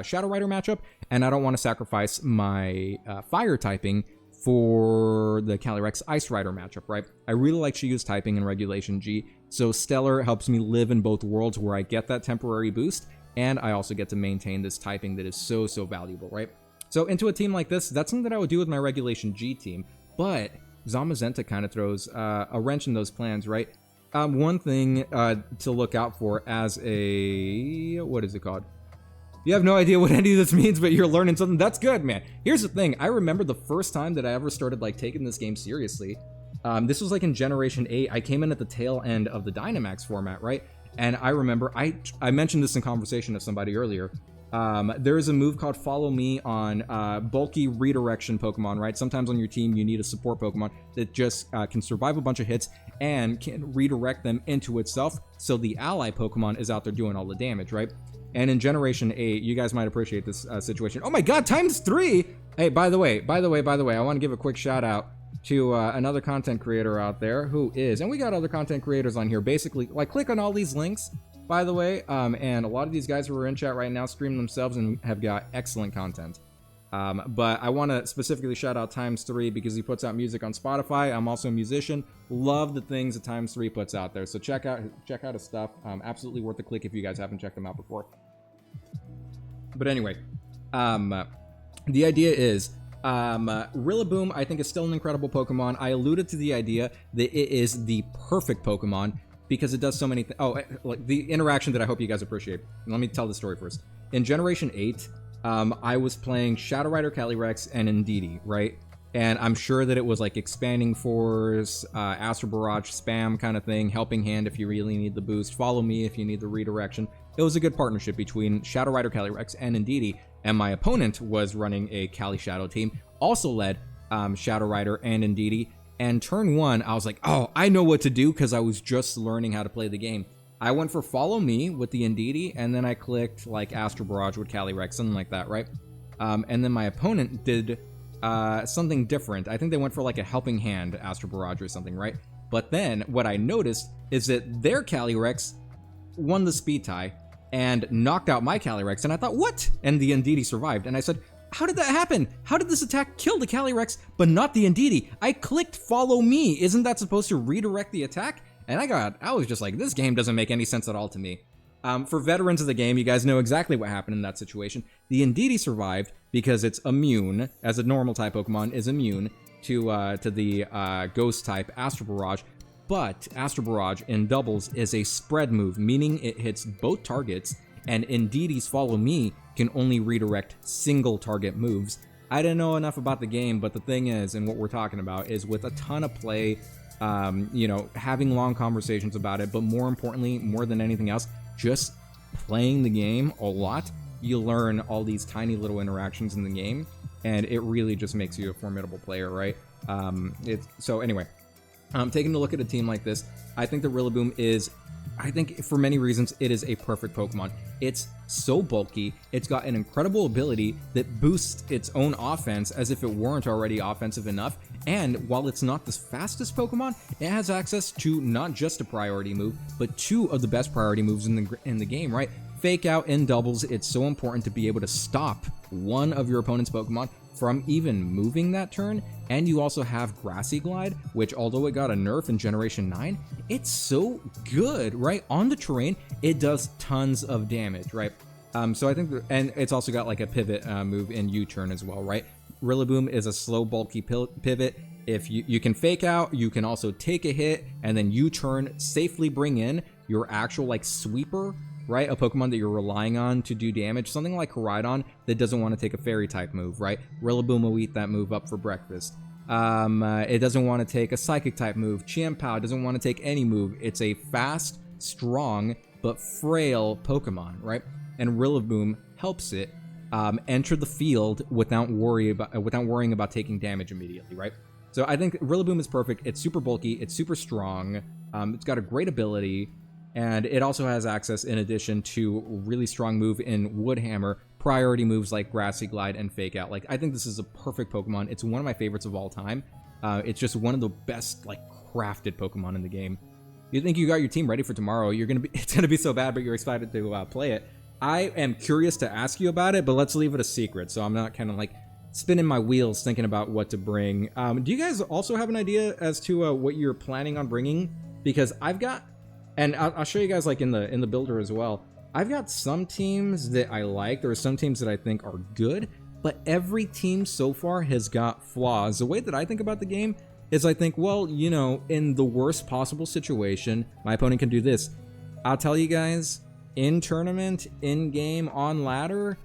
Shadow Rider matchup, and I don't want to sacrifice my Fire typing for the Calyrex Ice Rider matchup, right? I really like Chi-Yu's typing in Regulation G, so Stellar helps me live in both worlds where I get that temporary boost, and I also get to maintain this typing that is so valuable, right? So into a team like this, that's something that I would do with my Regulation G team, but Zamazenta kind of throws a wrench in those plans, right? One thing to look out for as a... what is it called? You have no idea what any of this means, but you're learning something. That's good, man. Here's the thing. I remember the first time that I ever started like taking this game seriously. This was like in Generation 8. I came in at the tail end of the Dynamax format, right? And I remember, I mentioned this in conversation with somebody earlier. There is a move called Follow Me on bulky redirection Pokemon, right? Sometimes on your team you need a support Pokemon that just can survive a bunch of hits and can redirect them into itself, so the ally Pokemon is out there doing all the damage, right? And in Generation 8, you guys might appreciate this situation. Oh my god, ×3! Hey, by the way, I want to give a quick shout out to another content creator out there who is, and we got other content creators on here, basically, like, click on all these links, by the way, and a lot of these guys who are in chat right now stream themselves and have got excellent content. But I want to specifically shout out ×3 because he puts out music on Spotify. I'm also a musician. Love the things that ×3 puts out there. So check out his stuff. Absolutely worth a click if you guys haven't checked them out before. But anyway, the idea is Rillaboom, I think, is still an incredible Pokemon. I alluded to the idea that it is the perfect Pokemon because it does so many things. Oh, like the interaction that I hope you guys appreciate. Let me tell the story first. In Generation 8, I was playing Shadow Rider Calyrex and Indeedee, right? And I'm sure that it was like Expanding Force, Astral Barrage spam kind of thing, Helping Hand if you really need the boost, Follow Me if you need the redirection. It was a good partnership between Shadow Rider Calyrex and Indeedee, and my opponent was running a Cali Shadow team, also led Shadow Rider and Indeedee, and turn 1, I was like, oh, I know what to do because I was just learning how to play the game. I went for Follow Me with the Indeedee, and then I clicked like Astral Barrage with Calyrex, something like that, right? And then my opponent did something different. I think they went for like a Helping Hand Astral Barrage or something, right? But then what I noticed is that their Calyrex won the speed tie and knocked out my Calyrex, and I thought, what? And the Indeedee survived, and I said, how did that happen? How did this attack kill the Calyrex, but not the Indeedee? I clicked Follow Me. Isn't that supposed to redirect the attack? And I was just like, this game doesn't make any sense at all to me. For veterans of the game, you guys know exactly what happened in that situation. The Indeedee survived because it's immune, as a normal type Pokemon is immune to the Ghost type Astral Barrage. But Astral Barrage in doubles is a spread move, meaning it hits both targets, and Indeedee's Follow Me can only redirect single target moves. I didn't know enough about the game, but the thing is, and what we're talking about, is with a ton of play, you know, having long conversations about it, but more importantly, more than anything else, just playing the game a lot, you learn all these tiny little interactions in the game, and it really just makes you a formidable player, right? So anyway, taking a look at a team like this, I think the Rillaboom is, I think for many reasons, it is a perfect Pokemon. It's so bulky, it's got an incredible ability that boosts its own offense as if it weren't already offensive enough, and while it's not the fastest Pokemon, it has access to not just a priority move, but 2 of the best priority moves in the game, right? Fake Out in doubles, it's so important to be able to stop one of your opponent's Pokemon from even moving that turn, and you also have Grassy Glide, which although it got a nerf in Generation 9, it's so good, right? On the terrain, it does tons of damage, right? So I think, and it's also got like a pivot move in U-turn as well, right? Rillaboom is a slow, bulky pivot. If you can Fake Out, you can also take a hit, and then U-turn, safely bring in your actual like sweeper, right? A Pokemon that you're relying on to do damage. Something like Koraidon that doesn't want to take a Fairy type move, right? Rillaboom will eat that move up for breakfast. It doesn't want to take a Psychic type move. Chimpao doesn't want to take any move. It's a fast, strong, but frail Pokemon, right? and Rillaboom helps it enter the field without worrying about taking damage immediately, right? So I think Rillaboom is perfect. It's super bulky, it's super strong, it's got a great ability, and it also has access in addition to really strong move in Wood Hammer, priority moves like Grassy Glide and Fake Out. Like, I think this is a perfect Pokemon. It's one of my favorites of all time. It's just one of the best, like, crafted Pokemon in the game. You think you got your team ready for tomorrow? It's gonna be so bad, but you're excited to play it. I am curious to ask you about it, but let's leave it a secret, so I'm not kind of like spinning my wheels thinking about what to bring. Do you guys also have an idea as to what you're planning on bringing? Because I've got, and I'll show you guys like in the builder as well. I've got some teams that I like. There are some teams that I think are good, but every team so far has got flaws. The way that I think about the game is I think, well, you know, in the worst possible situation, my opponent can do this. I'll tell you guys, in tournament, in game, on ladder,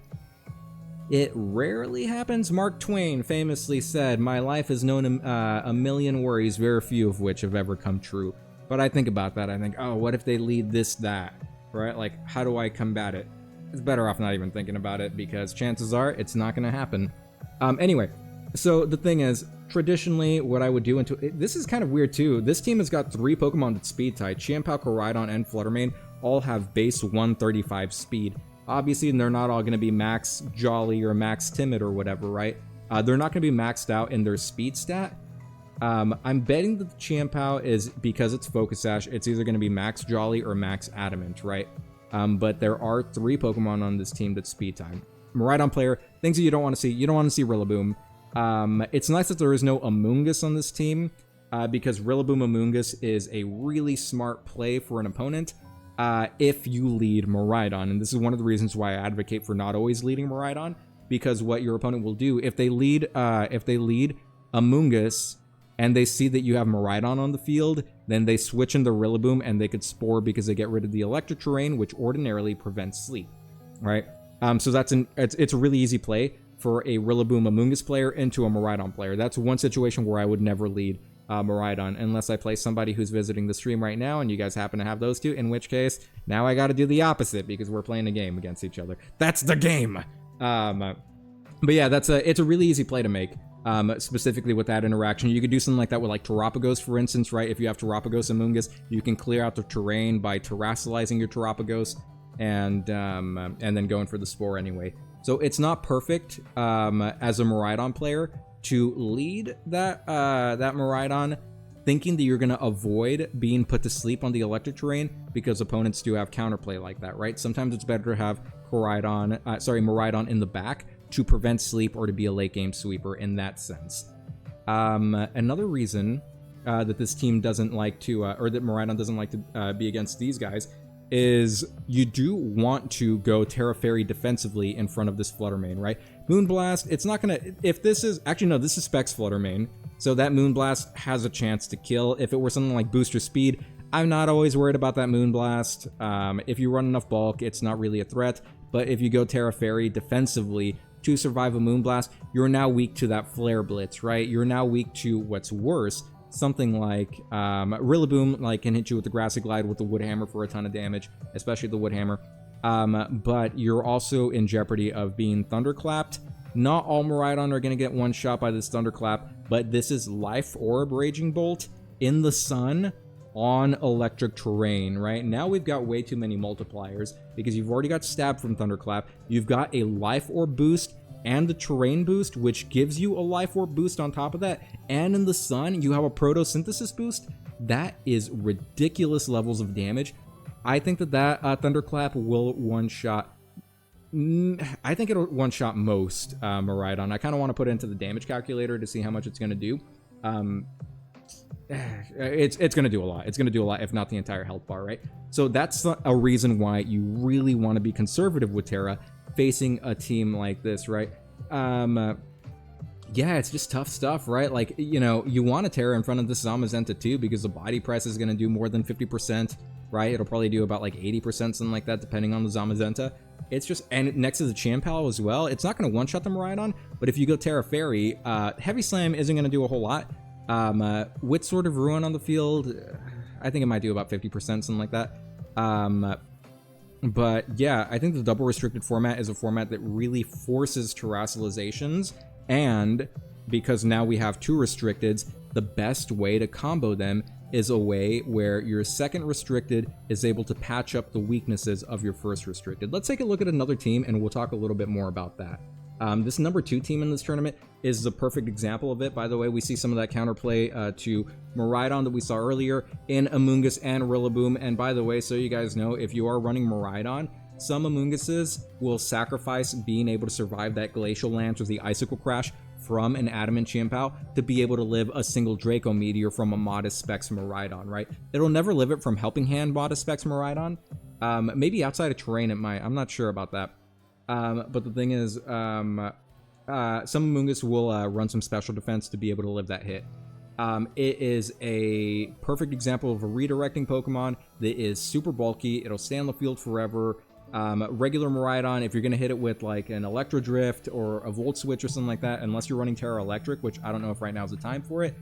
it rarely happens. Mark Twain famously said, "My life has known a million worries, very few of which have ever come true." But I think about that. I think, oh, what if they lead this, that, right? Like, how do I combat it? It's better off not even thinking about it because chances are it's not going to happen. Anyway, so the thing is, traditionally, what I would do this is kind of weird too. This team has got 3 Pokemon that speed type. Chimpao, Koraidon, and Fluttermane all have base 135 speed. Obviously, they're not all going to be max Jolly or max Timid or whatever, right? They're not going to be maxed out in their speed stat. I'm betting that the Chimpao is, because it's Focus Sash, it's either going to be max Jolly or max Adamant, right? But there are 3 Pokemon on this team that speed time. Miraidon player, things that you don't want to see. You don't want to see Rillaboom. It's nice that there is no Amoonguss on this team, because Rillaboom Amoonguss is a really smart play for an opponent if you lead Miraidon. And this is one of the reasons why I advocate for not always leading Miraidon, because what your opponent will do, if they lead Amoonguss and they see that you have Miraidon on the field, then they switch into Rillaboom and they could Spore because they get rid of the electric terrain, which ordinarily prevents sleep, right? So it's a really easy play for a Rillaboom Amoonguss player into a Miraidon player. That's one situation where I would never lead Miraidon unless I play somebody who's visiting the stream right now and you guys happen to have those two, in which case now I got to do the opposite because we're playing a game against each other. That's the game. But yeah, it's a really easy play to make. Specifically with that interaction. You could do something like that with like Terrapagos, for instance, right? If you have Terrapagos Amoonguss, you can clear out the terrain by terrassalizing your Terrapagos and then going for the Spore anyway. So it's not perfect as a Miraidon player to lead that Miraidon thinking that you're going to avoid being put to sleep on the electric terrain, because opponents do have counterplay like that, right? Sometimes it's better to have Miraidon in the back to prevent sleep or to be a late game sweeper in that sense. Another reason that this team doesn't like to, or that Miraidon doesn't like to be against these guys, is you do want to go Terra Fairy defensively in front of this Fluttermane, right? Moonblast, it's not gonna, if this is, actually no, this is Specs Fluttermane, so that Moonblast has a chance to kill. If it were something like Booster Speed, I'm not always worried about that Moonblast. If you run enough bulk, it's not really a threat, but if you go Terra Fairy defensively to survive a Moonblast, you're now weak to that Flare Blitz, right? You're now weak to what's worse, something like Rillaboom, like can hit you with the Grassy Glide with the Wood Hammer for a ton of damage, especially the Wood Hammer. But you're also in jeopardy of being Thunderclapped. Not all Miraidon are going to get one shot by this Thunderclap, but this is Life Orb Raging Bolt in the sun on electric terrain, right? Now we've got way too many multipliers because you've already got Stab from Thunderclap. You've got a Life Orb boost and the terrain boost, which gives you a Life Orb boost on top of that. And in the sun, you have a Photosynthesis boost. That is ridiculous levels of damage. I think that Thunderclap will one-shot. I think it'll one-shot most Miraidon. I kind of want to put it into the damage calculator to see how much it's going to do. It's going to do a lot. It's going to do a lot, if not the entire health bar, right? So that's a reason why you really want to be conservative with Terra facing a team like this, right? Yeah, it's just tough stuff, right? Like, you know, you want a Terra in front of this Zamazenta too, because the body press is going to do more than 50%, right? It'll probably do about like 80%, something like that, depending on the Zamazenta. It's just, and next to the Chimpao as well, it's not going to one-shot the Miraidon, but if you go Terra Fairy, Heavy Slam isn't going to do a whole lot. With Sword of Ruin on the field, I think it might do about 50%, something like that. But yeah, I think the double restricted format is a format that really forces terrestrializations, and because now we have 2 restricteds, the best way to combo them is a way where your second restricted is able to patch up the weaknesses of your first restricted. Let's take a look at another team and we'll talk a little bit more about that. This number 2 team in this tournament is the perfect example of it. By the way, we see some of that counterplay to Miraidon that we saw earlier in Amoonguss and Rillaboom. And by the way, so you guys know, if you are running Miraidon, some Amoongusses will sacrifice being able to survive that Glacial Lance or the Icicle Crash from an Adamant Chimpao to be able to live a single Draco Meteor from a Modest Specs Miraidon, right? It'll never live it from Helping Hand Modest Specs Miraidon. Maybe outside of terrain it might. I'm not sure about that. But the thing is, some Amoonguss will run some special defense to be able to live that hit. It is a perfect example of a redirecting Pokemon that is super bulky. It'll stay on the field forever. Regular Miraidon, if you're going to hit it with like an Electro Drift or a Volt Switch or something like that, unless you're running Terra Electric, which I don't know if right now is the time for it,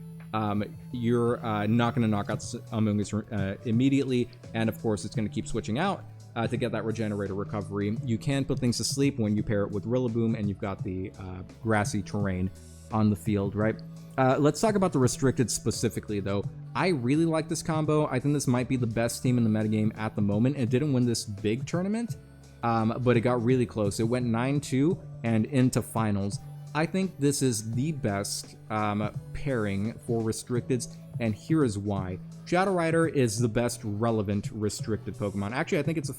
you're not going to knock out Amoonguss immediately. And of course, it's going to keep switching out to get that Regenerator recovery. You can put things to sleep when you pair it with Rillaboom and you've got the grassy terrain on the field, right? Let's talk about the restricted specifically, though. I really like this combo. I think this might be the best team in the metagame at the moment. It didn't win this big tournament, but it got really close. It went 9-2 and into finals. I think this is the best pairing for restricteds, and here is why. Shadow Rider is the best relevant restricted Pokemon. Actually, I think it's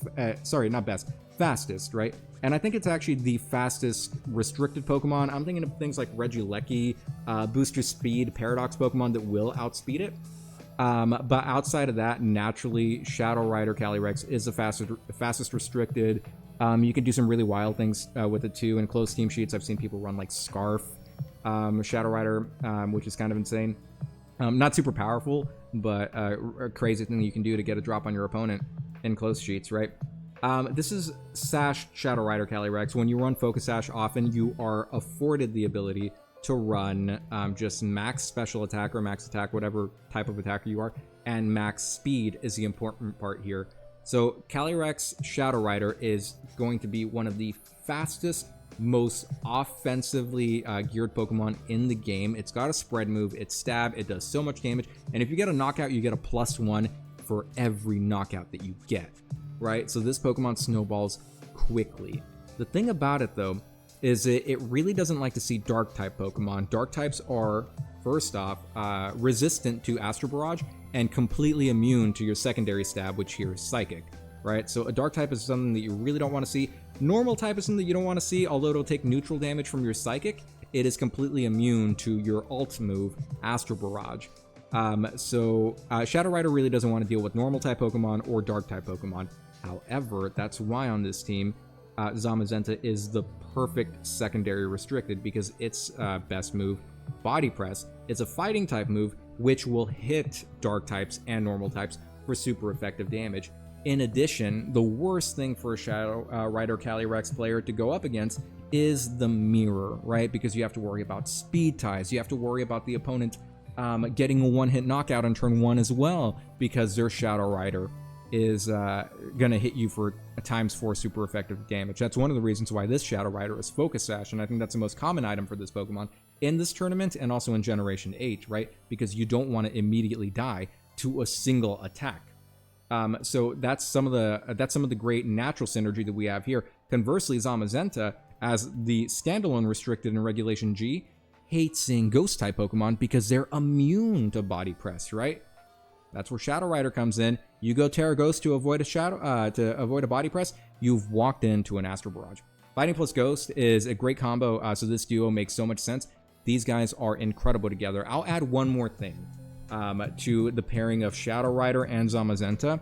sorry, not best, fastest, right? And I think it's actually the fastest restricted Pokemon. I'm thinking of things like Regieleki, Booster Speed, Paradox Pokemon that will outspeed it. But outside of that, naturally, Shadow Rider Calyrex is the fastest restricted. You can do some really wild things with it too. In closed team sheets, I've seen people run like Scarf Shadow Rider, which is kind of insane. Not super powerful, but a crazy thing you can do to get a drop on your opponent in closed sheets, right? This is Sash Shadow Rider Calyrex. When you run Focus Sash, often you are afforded the ability to run just max special attack or max attack, whatever type of attacker you are, and max speed is the important part here. So Calyrex Shadow Rider is going to be one of the fastest, most offensively geared Pokemon in the game. It's got a spread move, it's stab, it does so much damage, and if you get a knockout, you get a +1 for every knockout that you get, right? So this Pokemon snowballs quickly. The thing about it, though, is it really doesn't like to see dark type Pokemon. Dark types are, first off, resistant to Astro Barrage and completely immune to your secondary stab, which here is Psychic, right? So a dark type is something that you really don't want to see. Normal type is something that you don't want to see, although it'll take neutral damage from your Psychic. It is completely immune to your ult move, Astro Barrage. Shadow Rider really doesn't want to deal with normal type Pokemon or dark type Pokemon. However, that's why on this team, Zamazenta is the perfect secondary restricted, because its best move, Body Press, is a fighting type move which will hit dark types and normal types for super effective damage. In addition, the worst thing for a Shadow Rider Calyrex player to go up against is the mirror, right? Because you have to worry about speed ties, you have to worry about the opponent getting a one-hit knockout on turn 1 as well, because their Shadow Rider is going to hit you for a ×4 super effective damage. That's one of the reasons why this Shadow Rider is Focus Sash, and I think that's the most common item for this Pokemon in this tournament and also in Generation 8, right? Because you don't want to immediately die to a single attack. So that's some of the great natural synergy that we have here. Conversely, Zamazenta, as the standalone restricted in Regulation G, hates seeing Ghost-type Pokemon because they're immune to Body Press, right? That's where Shadow Rider comes in. You go Terra Ghost to avoid a Body Press, you've walked into an Astro Barrage. Fighting plus Ghost is a great combo, so this duo makes so much sense. These guys are incredible together. I'll add one more thing to the pairing of Shadow Rider and Zamazenta.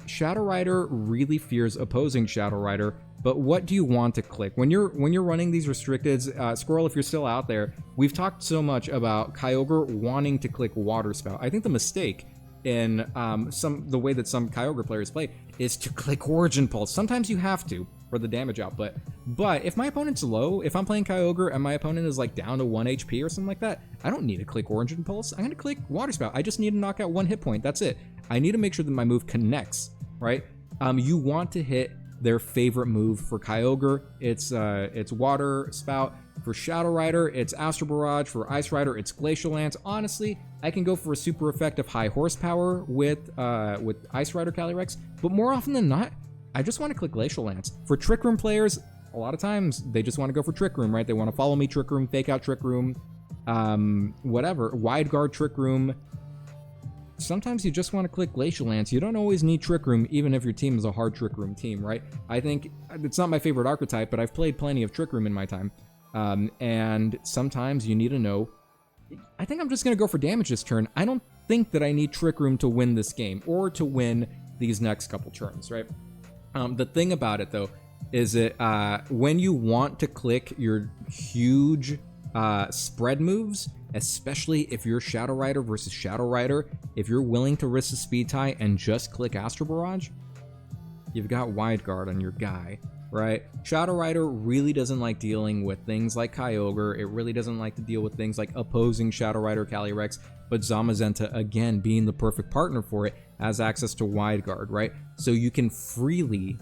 Shadow Rider really fears opposing Shadow Rider, but what do you want to click? When you're running these restricteds, Squirrel, if you're still out there, we've talked so much about Kyogre wanting to click Water Spout. I think the mistake in the way that some Kyogre players play is to click Origin Pulse. Sometimes you have to for the damage output, but if my opponent's low, if I'm playing Kyogre and my opponent is like down to 1 HP or something like that, I don't need to click Origin Pulse. I'm going to click Water Spout. I just need to knock out 1 hit point. That's it. I need to make sure that my move connects, right? You want to hit their favorite move. For Kyogre, it's Water Spout. For Shadow Rider, it's Astral Barrage. For Ice Rider, it's Glacial Lance. Honestly, I can go for a super effective high horsepower with Ice Rider Calyrex, but more often than not, I just want to click Glacial Lance. For Trick Room players, a lot of times they just want to go for Trick Room, right? They want to follow me Trick Room, fake out Trick Room, whatever, Wide Guard Trick Room. Sometimes you just want to click Glacial Lance. You don't always need Trick Room, even if your team is a hard Trick Room team, right? I think it's not my favorite archetype, but I've played plenty of Trick Room in my time. And sometimes you need to know, I think I'm just going to go for damage this turn. I don't think that I need Trick Room to win this game or to win these next couple turns, right? The thing about it, though, is that when you want to click your huge spread moves, especially if you're Shadow Rider versus Shadow Rider, if you're willing to risk the speed tie and just click Astral Barrage, you've got Wide Guard on your guy, right? Shadow Rider really doesn't like dealing with things like Kyogre. It really doesn't like to deal with things like opposing Shadow Rider Calyrex, but Zamazenta, again, being the perfect partner for it, has access to Wide Guard, right? So you can freely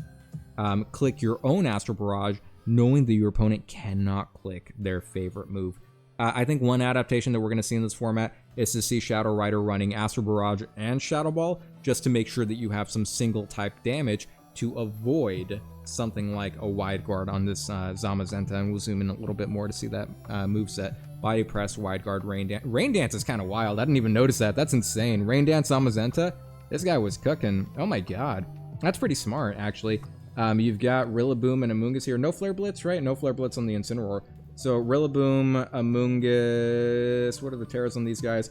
click your own Astral Barrage, knowing that your opponent cannot click their favorite move. I think one adaptation that we're going to see in this format is to see Shadow Rider running Astral Barrage and Shadow Ball, just to make sure that you have some single type damage to avoid something like a Wide Guard on this Zamazenta, and we'll zoom in a little bit more to see that moveset. Body Press, Wide Guard, Rain Dance. Rain Dance is kind of wild. I didn't even notice that. That's insane. Rain Dance Zamazenta. This guy was cooking. Oh my god. That's pretty smart, actually. You've got Rillaboom and Amoonguss here. No Flare Blitz, right? No Flare Blitz on the Incineroar. So Rillaboom, Amoonguss. What are the Terras on these guys?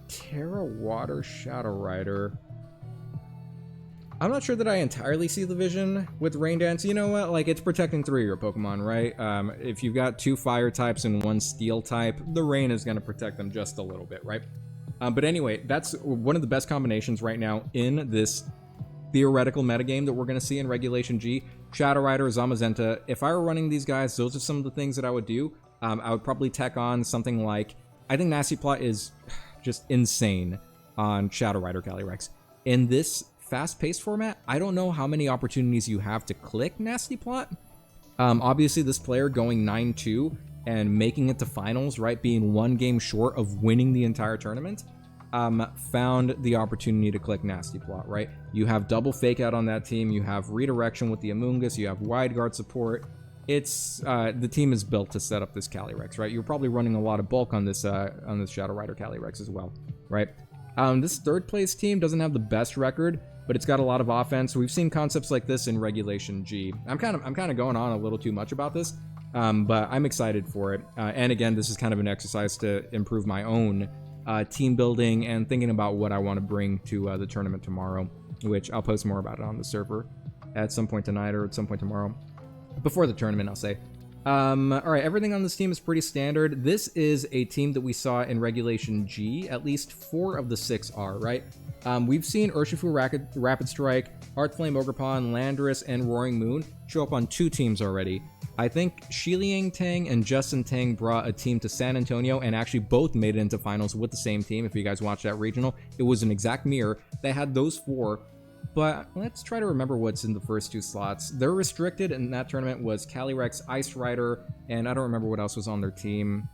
Terra Water Shadow Rider. I'm not sure that I entirely see the vision with Rain Dance. You know what? Like, it's protecting 3 of your Pokemon, right? If you've got 2 fire types and 1 steel type, the rain is going to protect them just a little bit, right? But anyway, that's one of the best combinations right now in this theoretical metagame that we're going to see in Regulation G. Shadow Rider, Zamazenta. If I were running these guys, those are some of the things that I would do. I would probably tack on something like, I think Nasty Plot is just insane on Shadow Rider Calyrex. In this fast-paced format, I don't know how many opportunities you have to click Nasty Plot. Obviously, this player going 9-2 and making it to finals, right, being 1 game short of winning the entire tournament, found the opportunity to click Nasty Plot, right? You have double Fake Out on that team, you have Redirection with the Amoonguss, you have Wide Guard support. It's the team is built to set up this Calyrex, right? You're probably running a lot of bulk on this Shadow Rider Calyrex as well, right? This third place team doesn't have the best record, but it's got a lot of offense. We've seen concepts like this in Regulation G. I'm kind of going on a little too much about this, but I'm excited for it. And again, this is kind of an exercise to improve my own team building and thinking about what I want to bring to the tournament tomorrow, which I'll post more about it on the server at some point tonight or at some point tomorrow. Before the tournament, I'll say. All right, everything on this team is pretty standard. This is a team that we saw in Regulation G. At least 4 of the 6 are, right? We've seen Urshifu Rapid Strike, Heart Flame Ogerpon, Landorus, and Roaring Moon show up on 2 teams already. I think Shiliang Tang and Justin Tang brought a team to San Antonio and actually both made it into finals with the same team. If you guys watched that regional, it was an exact mirror. They had those 4. But let's try to remember what's in the first 2 slots. They're restricted, and that tournament was Calyrex, Ice Rider, and I don't remember what else was on their team.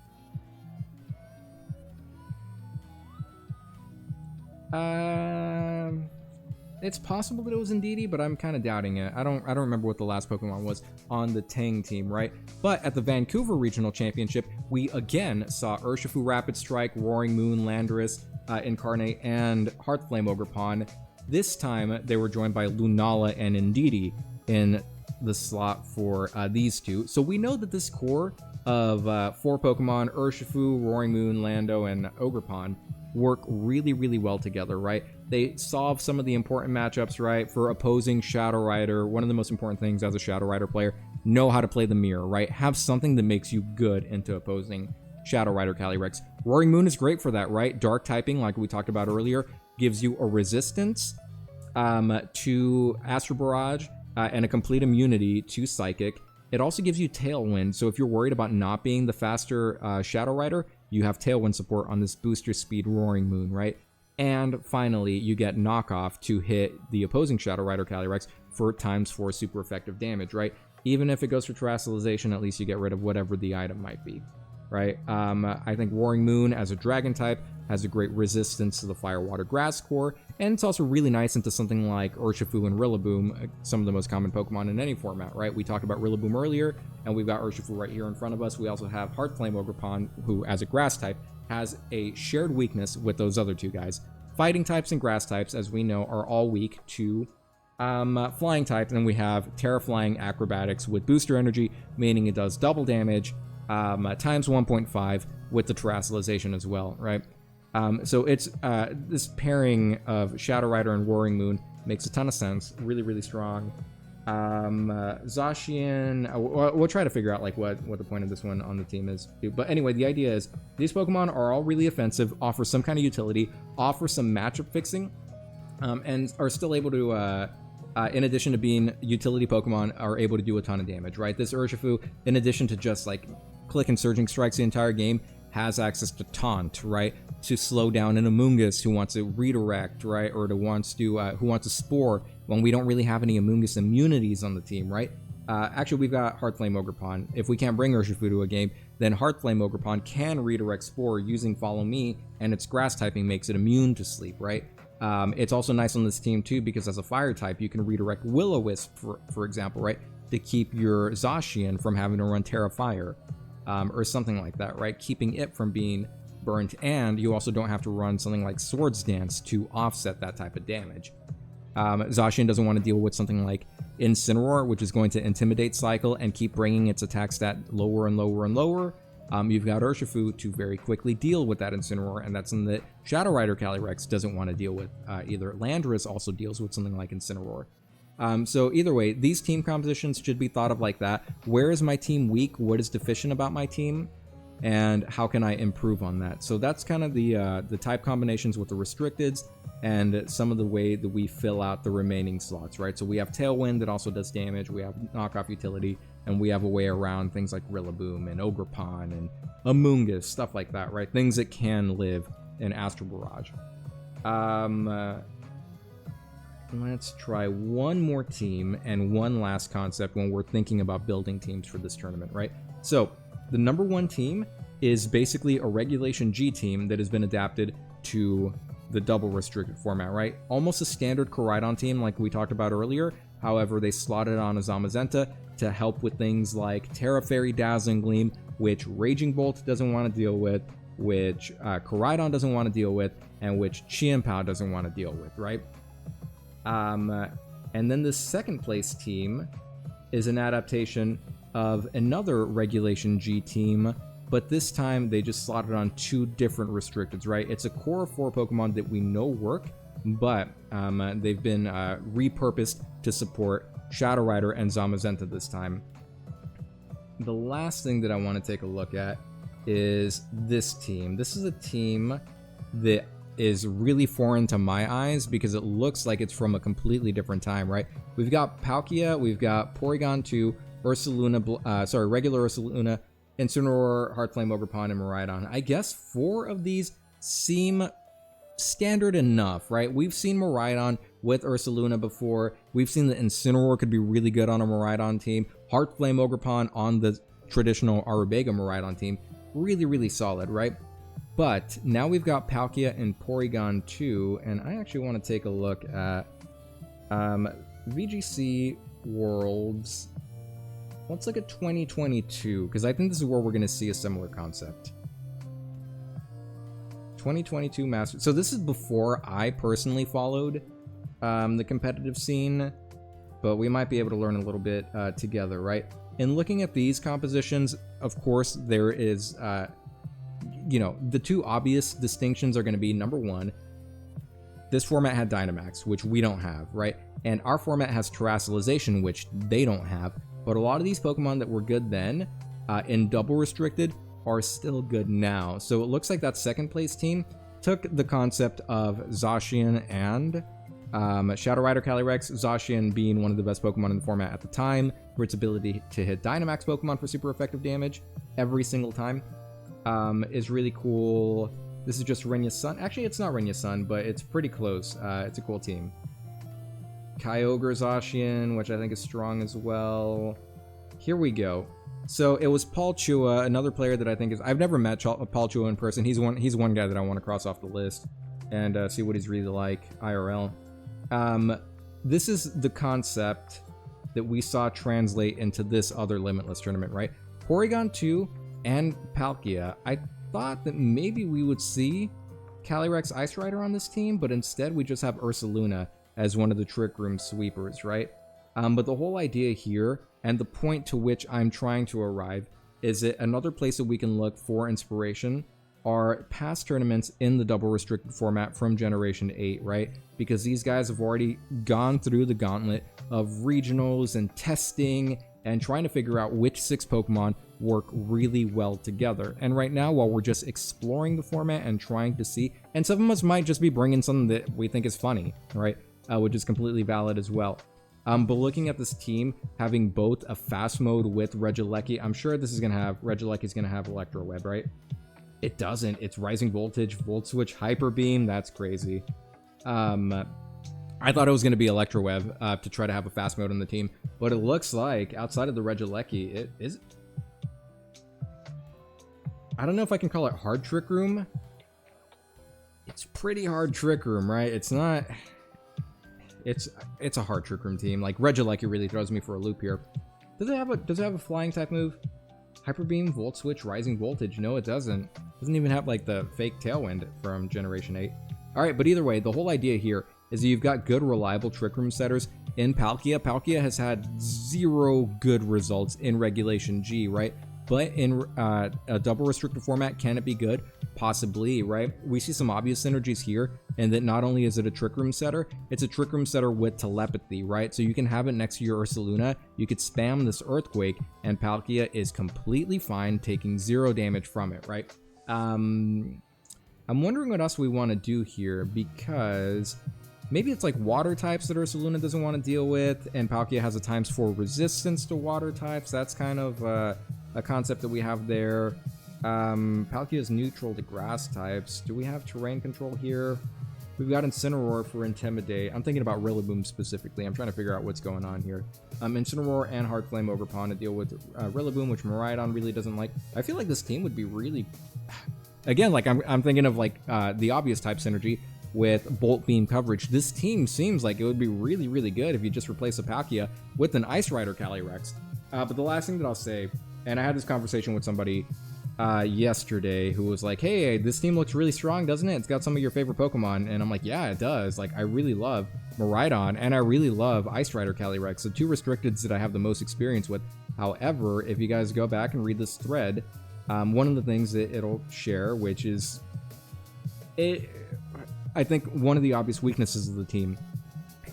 It's possible that it was Indeedee, but I'm kind of doubting it. I don't remember what the last Pokemon was on the Tang team, right? But at the Vancouver Regional Championship, we again saw Urshifu Rapid Strike, Roaring Moon, Landorus, Incarnate, and Heartflame Ogerpon. This time, they were joined by Lunala and Indeedee in the slot for these 2. So we know that this core of 4 Pokemon, Urshifu, Roaring Moon, Lando, and Ogerpon, work really, really well together, right? They solve some of the important matchups, right? For opposing Shadow Rider, one of the most important things as a Shadow Rider player, know how to play the mirror, right? Have something that makes you good into opposing Shadow Rider Calyrex. Roaring Moon is great for that, right? Dark typing, like we talked about earlier, gives you a resistance to Astral Barrage and a complete immunity to Psychic. It also gives you Tailwind, so if you're worried about not being the faster Shadow Rider, you have Tailwind support on this booster speed Roaring Moon, right? And finally, you get knockoff to hit the opposing Shadow Rider Calyrex for ×4 super effective damage, right? Even if it goes for Terrestrialization, at least you get rid of whatever the item might be, right? I think Roaring Moon as a dragon type has a great resistance to the Fire, Water, Grass core, and it's also really nice into something like Urshifu and Rillaboom, some of the most common Pokemon in any format, right? We talked about Rillaboom earlier, and we've got Urshifu right here in front of us. We also have Heartflame Ogerpon, who, as a grass type, has a shared weakness with those other two guys. Fighting types and grass types, as we know, are all weak to flying type, and then we have Terra Flying Acrobatics with booster energy, meaning it does double damage, times 1.5 with the Terrestrialization as well, right? So it's this pairing of Shadow Rider and Roaring Moon makes a ton of sense. Really, really strong. Zacian, we'll try to figure out like what the point of this one on the team is. But anyway, the idea is these Pokemon are all really offensive, offer some kind of utility, offer some matchup fixing, and are still able to, in addition to being utility Pokemon, are able to do a ton of damage, right? This Urshifu, in addition to just like click and surging strikes the entire game, has access to Taunt, right? To slow down an Amoonguss who wants to redirect, right? Or who wants to Spore when we don't really have any Amoonguss immunities on the team, right? Actually, we've got Heartflame Ogerpon. If we can't bring Urshifu to a game, then Heartflame Ogerpon can redirect Spore using Follow Me, and its grass typing makes it immune to sleep, right? It's also nice on this team too, because as a fire type, you can redirect Will-O-Wisp, for example, right? To keep your Zacian from having to run Terra Fire, or something like that, right? Keeping it from being burnt, and you also don't have to run something like Swords Dance to offset that type of damage. Zacian doesn't want to deal with something like Incineroar, which is going to Intimidate cycle and keep bringing its attack stat lower and lower and lower. You've got Urshifu to very quickly deal with that Incineroar, and that's something that Shadow Rider Calyrex doesn't want to deal with either. Landorus also deals with something like Incineroar. So either way, these team compositions should be thought of like that. Where is my team weak? What is deficient about my team? And how can I improve on that? So that's kind of the type combinations with the restricteds and some of the way that we fill out the remaining slots, right? So we have Tailwind that also does damage, we have knockoff utility, and we have a way around things like Rillaboom and Ogerpon and Amoonguss, stuff like that, right? Things that can live in Astral Barrage. Let's try one more team and one last concept when we're thinking about building teams for this tournament, right? So the number one team is basically a Regulation G team that has been adapted to the double restricted format, right? Almost a standard Koraidon team like we talked about earlier. However, they slotted on a Zamazenta to help with things like Terra Fairy, Dazzling Gleam, which Raging Bolt doesn't want to deal with, which Koraidon doesn't want to deal with, and which Chien-Pao doesn't want to deal with, right? And then the second place team is an adaptation of another Regulation G team, but this time they just slotted on two different restricteds, right? It's a core of 4 Pokemon that we know work, but they've been repurposed to support Shadow Rider and Zamazenta this time. The last thing that I want to take a look at is this team. This is a team that is really foreign to my eyes because it looks like it's from a completely different time, right? We've got Palkia, we've got Porygon 2, Ursaluna, regular Ursaluna, Incineroar, Heartflame Ogerpon, and Miraidon. I guess 4 of these seem standard enough, right? We've seen Miraidon with Ursaluna before. We've seen that Incineroar could be really good on a Miraidon team. Heartflame Ogerpon on the traditional Arubega Miraidon team. Really, really solid, right? But now we've got Palkia and Porygon 2, and I actually want to take a look at VGC Worlds. Let's look at 2022, because I think this is where we're going to see a similar concept. 2022 Masters. So this is before I personally followed the competitive scene, but we might be able to learn a little bit together, right? In looking at these compositions, of course, there is, the two obvious distinctions are going to be, number one, this format had Dynamax, which we don't have, right? And our format has Terrestrialization, which they don't have. But a lot of these Pokemon that were good then, in double restricted, are still good now. So it looks like that second place team took the concept of Zacian and Shadow Rider Calyrex, Zacian being one of the best Pokemon in the format at the time, for its ability to hit Dynamax Pokemon for super effective damage every single time, is really cool. This is just Renya's Sun. Actually, it's not Renya's Sun, but it's pretty close. It's a cool team. Kyogre Zacian, which I think is strong as well. Here we go. So it was Paul Chua, another player that I think is... I've never met Paul Chua in person. He's one guy that I want to cross off the list and see what he's really like IRL. This is the concept that we saw translate into this other Limitless tournament, right? Porygon 2 and Palkia. I thought that maybe we would see Calyrex Ice Rider on this team, but instead we just have Ursaluna as one of the Trick Room sweepers, right? But the whole idea here, and the point to which I'm trying to arrive, is that another place that we can look for inspiration are past tournaments in the double restricted format from Generation 8, right? Because these guys have already gone through the gauntlet of regionals and testing and trying to figure out which 6 Pokemon work really well together. And right now, while we're just exploring the format and trying to see, and some of us might just be bringing something that we think is funny, right? Which is completely valid as well. But looking at this team, having both a fast mode with Regieleki, I'm sure this is going to have, Regieleki's going to have Electro Web, right? It doesn't. It's Rising Voltage, Volt Switch, Hyper Beam. That's crazy. I thought it was going to be Electro Web to try to have a fast mode on the team, but it looks like outside of the Regieleki, it is... I don't know if I can call it hard Trick Room. It's pretty hard Trick Room, right? It's not... It's a hard Trick Room team. Like, Regieleki really throws me for a loop here. Does it have a flying type move? Hyper Beam, Volt Switch, Rising Voltage. No, it doesn't. It doesn't even have, like, the fake Tailwind from Generation 8. Alright, but either way, the whole idea here is that you've got good, reliable Trick Room setters in Palkia. Palkia has had 0 good results in Regulation G, right? But in a double restricted format, can it be good? Possibly, right? We see some obvious synergies here, and that not only is it a Trick Room setter, it's a Trick Room setter with telepathy, right? So you can have it next to your Ursaluna, you could spam this Earthquake, and Palkia is completely fine, taking 0 damage from it, right? I'm wondering what else we want to do here, because maybe it's like water types that Ursaluna doesn't want to deal with, and Palkia has a ×4 resistance to water types. That's kind of a concept that we have there. Palkia is neutral to grass types. Do we have terrain control here? We've got Incineroar for Intimidate. I'm thinking about Rillaboom specifically. I'm trying to figure out what's going on here. Incineroar and Hard Flame Overpawn to deal with Rillaboom, which Miraidon really doesn't like. I feel like this team would be really... Again, like I'm thinking of like the obvious type synergy with Bolt Beam coverage. This team seems like it would be really, really good if you just replace a Palkia with an Ice Rider Calyrex. But the last thing that I'll say, and I had this conversation with somebody yesterday who was like, hey, this team looks really strong, doesn't it? It's got some of your favorite Pokemon. And I'm like, yeah, it does. Like, I really love Miraidon, and I really love Ice Rider Calyrex, the 2 restricteds that I have the most experience with. However, if you guys go back and read this thread, one of the things that it'll share, which is... I think one of the obvious weaknesses of the team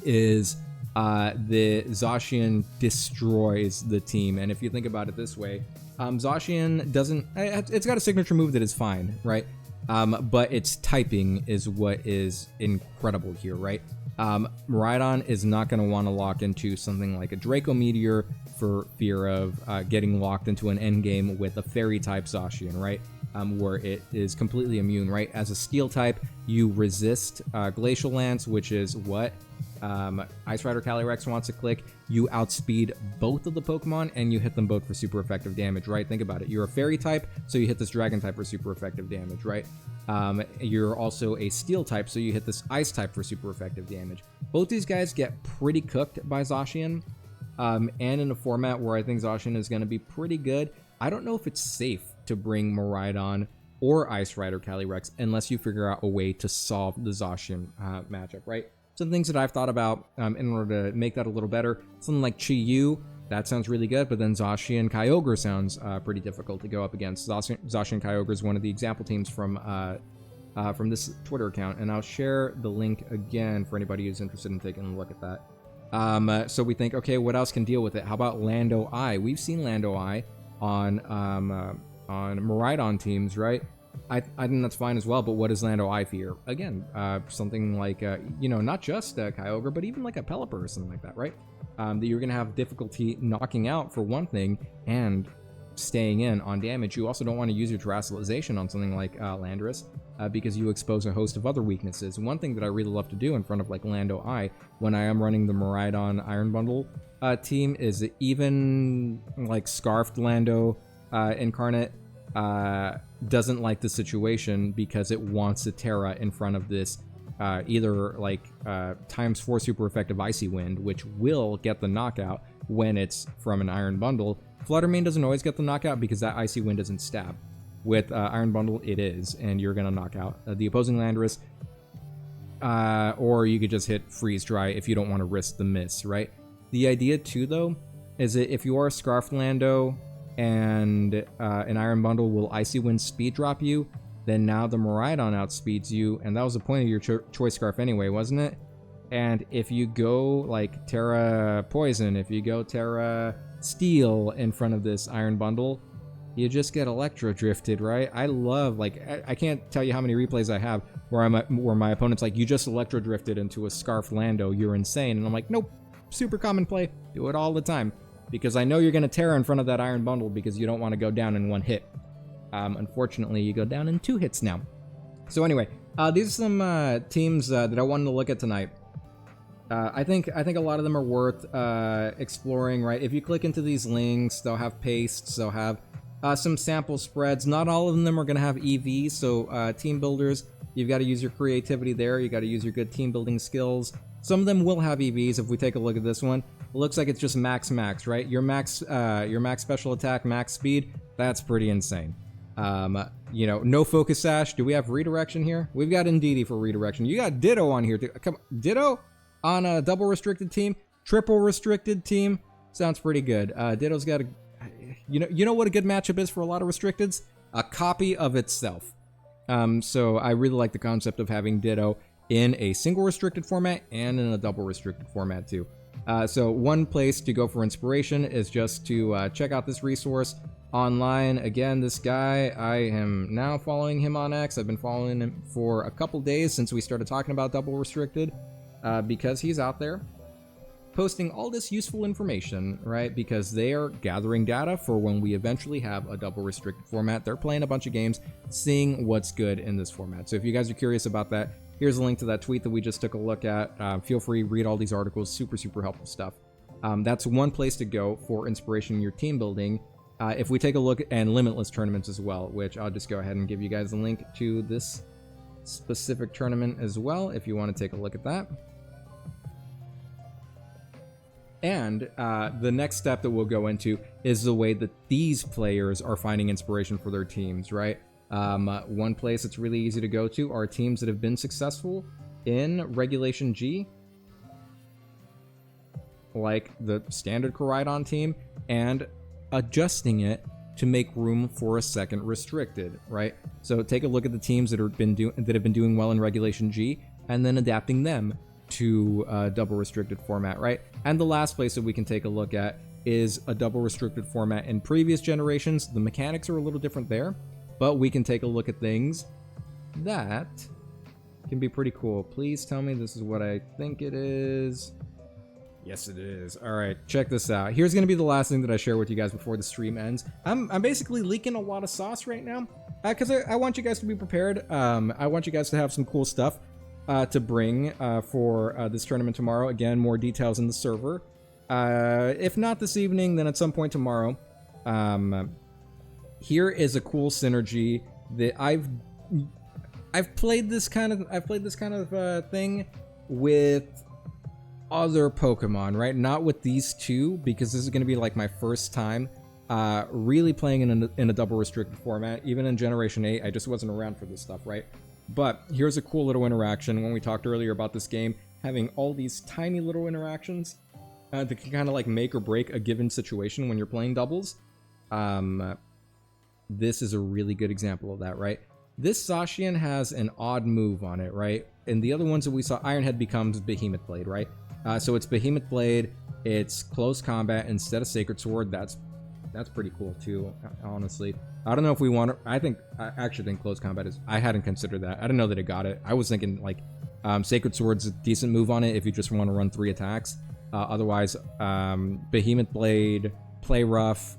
is the Zacian destroys the team. And if you think about it this way, Zacian doesn't... It's got a signature move that is fine, right? But its typing is what is incredible here, right? Miraidon is not going to want to lock into something like a Draco Meteor for fear of getting locked into an endgame with a Fairy-type Zacian, right? Where it is completely immune, right? As a Steel type, you resist Glacial Lance, which is what Ice Rider Calyrex wants to click. You outspeed both of the Pokemon, and you hit them both for super effective damage, right? Think about it. You're a Fairy type, so you hit this Dragon type for super effective damage, right? You're also a Steel type, so you hit this Ice type for super effective damage. Both these guys get pretty cooked by Zacian, and in a format where I think Zacian is going to be pretty good, I don't know if it's safe to bring Miraidon or Ice Rider Calyrex unless you figure out a way to solve the Zacian matchup, right? Some things that I've thought about in order to make that a little better. Something like Chi-Yu, that sounds really good, but then Zacian Kyogre sounds pretty difficult to go up against. Zacian Kyogre is one of the example teams from this Twitter account, and I'll share the link again for anybody who's interested in taking a look at that. So we think, okay, what else can deal with it? How about Lando Eye? We've seen Lando Eye on Miraidon teams, right? I think that's fine as well, but what does Lando Eye fear? Again, something like, not just Kyogre, but even like a Pelipper or something like that, right? That you're going to have difficulty knocking out for one thing, and staying in on damage, you also don't want to use your terrestrialization on something like Landorus, because you expose a host of other weaknesses. One thing that I really love to do in front of like Lando I, when I am running the Miraidon Iron Bundle team, is even like Scarfed Lando Incarnate doesn't like the situation because it wants a Terra in front of this either like ×4 super effective Icy Wind, which will get the knockout when it's from an Iron Bundle. Fluttermane doesn't always get the knockout because that Icy Wind doesn't stab. With Iron Bundle, it is, and you're going to knock out the opposing Landorus. Or you could just hit Freeze Dry if you don't want to risk the miss, right? The idea, too, though, is that if you are a Scarf Lando and an Iron Bundle will Icy Wind speed drop you, then now the Miraidon outspeeds you, and that was the point of your choice Scarf anyway, wasn't it? And if you go, like, Terra Poison, if you go Terra Steel in front of this Iron Bundle, you just get Electro Drifted, right? I love, like, I can't tell you how many replays I have where my opponent's like, you just Electro Drifted into a Scarf Lando, you're insane. And I'm like, nope, super common play, do it all the time. Because I know you're going to Terra in front of that Iron Bundle because you don't want to go down in one hit. Unfortunately, you go down in 2 hits now. So anyway, these are some teams that I wanted to look at tonight. I think a lot of them are worth exploring, right? If you click into these links, they'll have pastes, they'll have some sample spreads. Not all of them are going to have EVs, so team builders, you've got to use your creativity there. You got to use your good team building skills. Some of them will have EVs. If we take a look at this one, it looks like it's just max, right? Your max special attack, max speed. That's pretty insane. You know, no focus sash. Do we have redirection here? We've got Ndidi for redirection. You got Ditto on here too. Come on, Ditto on a double restricted team, triple restricted team. Sounds pretty good. Ditto's got a, you know what a good matchup is for a lot of restricteds? A copy of itself. So I really like the concept of having Ditto in a single restricted format and in a double restricted format too. So one place to go for inspiration is just to check out this resource online. Again, this guy, I am now following him on X. I've been following him for a couple days since we started talking about double restricted, because he's out there posting all this useful information, right? Because they are gathering data for when we eventually have a double restricted format. They're playing a bunch of games, seeing what's good in this format. So if you guys are curious about that, here's a link to that tweet that we just took a look at. Feel free, read all these articles, super helpful stuff. That's one place to go for inspiration in your team building. If we take a look, and Limitless tournaments as well, which I'll just go ahead and give you guys a link to this specific tournament as well, if you want to take a look at that. And the next step that we'll go into is the way that these players are finding inspiration for their teams, right? One place it's really easy to go to are teams that have been successful in Regulation G, like the standard Koraidon team, and adjusting it to make room for a second restricted, right? So take a look at the teams that have been doing well in Regulation G, and then adapting them to a double restricted format, right? And the last place that we can take a look at is a double restricted format in previous generations. The mechanics are a little different there, but we can take a look at things that can be pretty cool. Please tell me this is what I think it is. Yes, it is. All right, check this out. Here's going to be the last thing that I share with you guys before the stream ends. I'm basically leaking a lot of sauce right now because I want you guys to be prepared. I want you guys to have some cool stuff to bring for this tournament tomorrow. Again, more details in the server. If not this evening, then at some point tomorrow. Here is a cool synergy that I've played this kind of thing with other Pokemon, right? Not with these two, because this is going to be like my first time really playing in a double restricted format. Even in Generation 8, I just wasn't around for this stuff, right? But here's a cool little interaction. When we talked earlier about this game having all these tiny little interactions that can kind of like make or break a given situation when you're playing doubles. This is a really good example of that, right? This Zacian has an odd move on it, right? And the other ones that we saw, Ironhead becomes Behemoth Blade, right? So it's Behemoth Blade, it's close combat instead of Sacred Sword. That's pretty cool too, honestly. I don't know if we want to, I actually think close combat is, I hadn't considered that. I didn't know that it got it. I was thinking like Sacred Sword's a decent move on it if you just want to run 3 attacks. Otherwise, Behemoth Blade, Play Rough,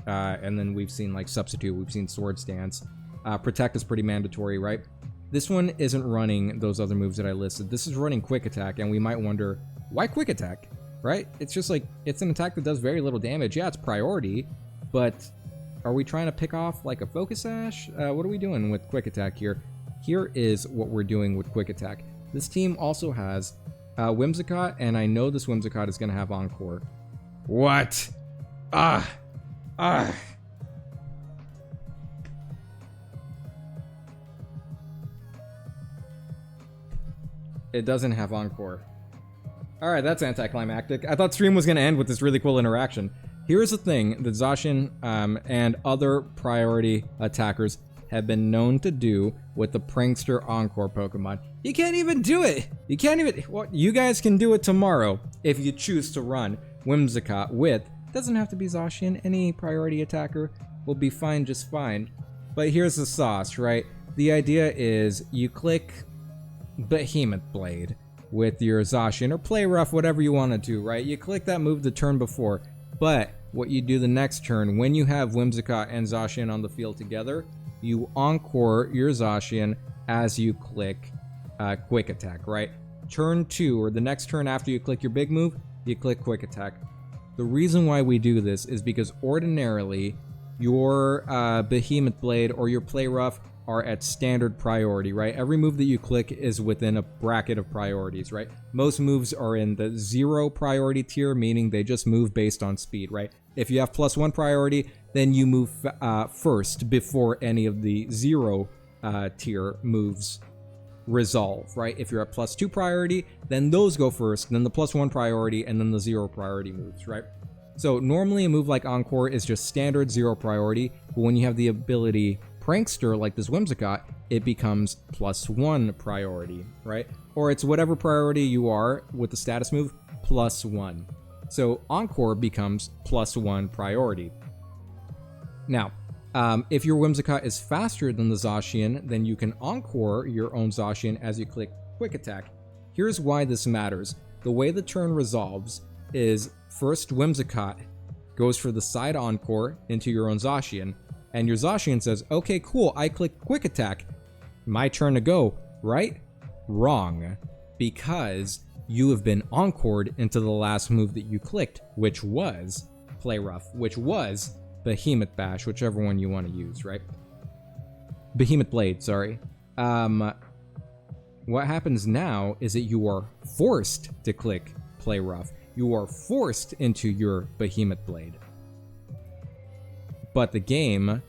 and then we've seen like substitute, we've seen sword stance. Protect is pretty mandatory, right? This one isn't running those other moves that I listed. This is running quick attack, and we might wonder, why quick attack, right? It's just like, it's an attack that does very little damage. Yeah, it's priority, but are we trying to pick off like a focus sash? What are we doing with quick attack here? Here is what we're doing with quick attack. This team also has Whimsicott, and I know this Whimsicott is going to have Encore. What? It doesn't have Encore. Alright, that's anticlimactic. I thought stream was going to end with this really cool interaction. Here's the thing that Zacian and other priority attackers have been known to do with the Prankster Encore Pokemon. You can't even do it! You can't even... Well, you guys can do it tomorrow if you choose to run Whimsicott with... Doesn't have to be Zacian. Any priority attacker will be fine just fine. But here's the sauce, right? The idea is you click Behemoth Blade with your Zacian, or Play Rough, whatever you want to do, right? You click that move the turn before, but what you do the next turn, when you have Whimsicott and Zacian on the field together, you Encore your Zacian as you click Quick Attack, right? Turn 2, or the next turn after you click your big move, you click Quick Attack. The reason why we do this is because ordinarily, your Behemoth Blade or your Play Rough are at standard priority, right? Every move that you click is within a bracket of priorities, right? Most moves are in the 0 priority tier, meaning they just move based on speed, right? If you have +1 priority, then you move first before any of the 0 tier moves resolve, right? If you're at +2 priority, then those go first, then the +1 priority, and then the 0 priority moves, right? So normally a move like Encore is just standard 0 priority, but when you have the ability Prankster, like this Whimsicott, it becomes +1 priority, right? Or it's whatever priority you are with the status move, +1. So Encore becomes +1 priority. Now, if your Whimsicott is faster than the Zacian, then you can Encore your own Zacian as you click Quick Attack. Here's why this matters. The way the turn resolves is first Whimsicott goes for the side Encore into your own Zacian, and your Zacian says, okay, cool, I click Quick Attack. My turn to go, right? Wrong. Because you have been encored into the last move that you clicked, which was Play Rough, which was Behemoth Bash, whichever one you want to use, right? Behemoth Blade, sorry. What happens now is that you are forced to click Play Rough. You are forced into your Behemoth Blade. But the game,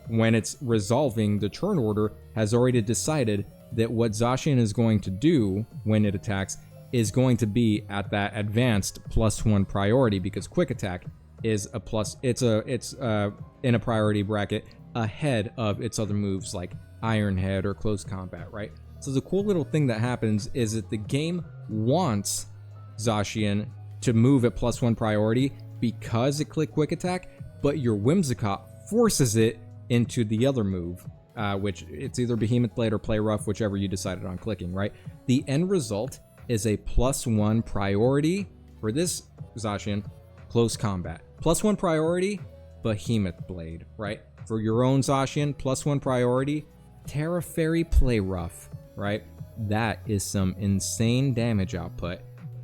when it's resolving the turn order, has already decided that what Zacian is going to do when it attacks is going to be at that advanced +1 priority, because Quick Attack is a plus. It's in a priority bracket ahead of its other moves like Iron Head or Close Combat, right? So the cool little thing that happens is that the game wants Zacian to move at +1 priority because it clicked Quick Attack, but your Whimsicott forces it into the other move, which it's either Behemoth Blade or Play Rough, whichever you decided on clicking, right? The end result is a +1 priority for this Zacian, Close Combat. +1 priority, Behemoth Blade, right? For your own Zacian, +1 priority, Terra Fairy Play Rough, right? That is some insane damage output.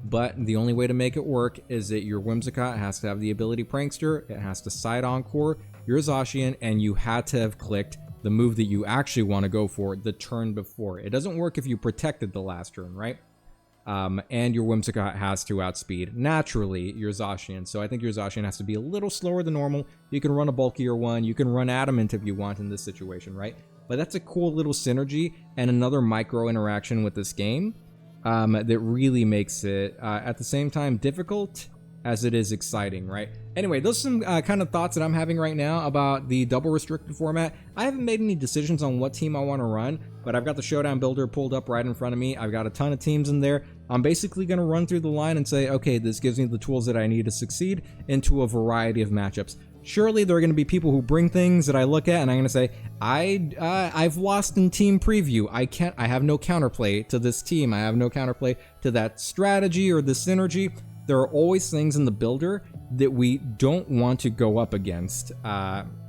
But the only way to make it work is that your Whimsicott has to have the ability Prankster, it has to side Encore your Zacian, and you had to have clicked the move that you actually want to go for the turn before. It doesn't work if you protected the last turn, right? And your Whimsicott has to outspeed, naturally, your Zacian. So I think your Zacian has to be a little slower than normal. You can run a bulkier one, you can run Adamant if you want in this situation, right? But that's a cool little synergy and another micro interaction with this game. That really makes it, at the same time, difficult as it is exciting, right? Anyway, those are some kind of thoughts that I'm having right now about the double restricted format. I haven't made any decisions on what team I want to run, but I've got the Showdown Builder pulled up right in front of me. I've got a ton of teams in there. I'm basically going to run through the line and say, okay, this gives me the tools that I need to succeed into a variety of matchups. Surely there are going to be people who bring things that I look at and I'm going to say, I've lost in team preview. I have no counterplay to this team. I have no counterplay to that strategy or the synergy. There are always things in the builder that we don't want to go up against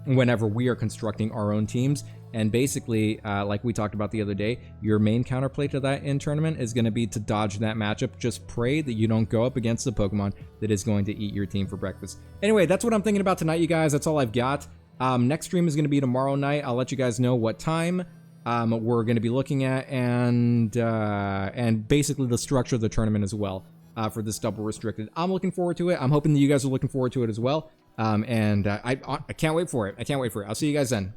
whenever we are constructing our own teams. And basically, like we talked about the other day, your main counterplay to that in tournament is going to be to dodge that matchup. Just pray that you don't go up against the Pokemon that is going to eat your team for breakfast. Anyway, that's what I'm thinking about tonight, you guys. That's all I've got. Next stream is going to be tomorrow night. I'll let you guys know what time we're going to be looking at, and basically the structure of the tournament as well for this double restricted. I'm looking forward to it. I'm hoping that you guys are looking forward to it as well. I can't wait for it. I can't wait for it. I'll see you guys then.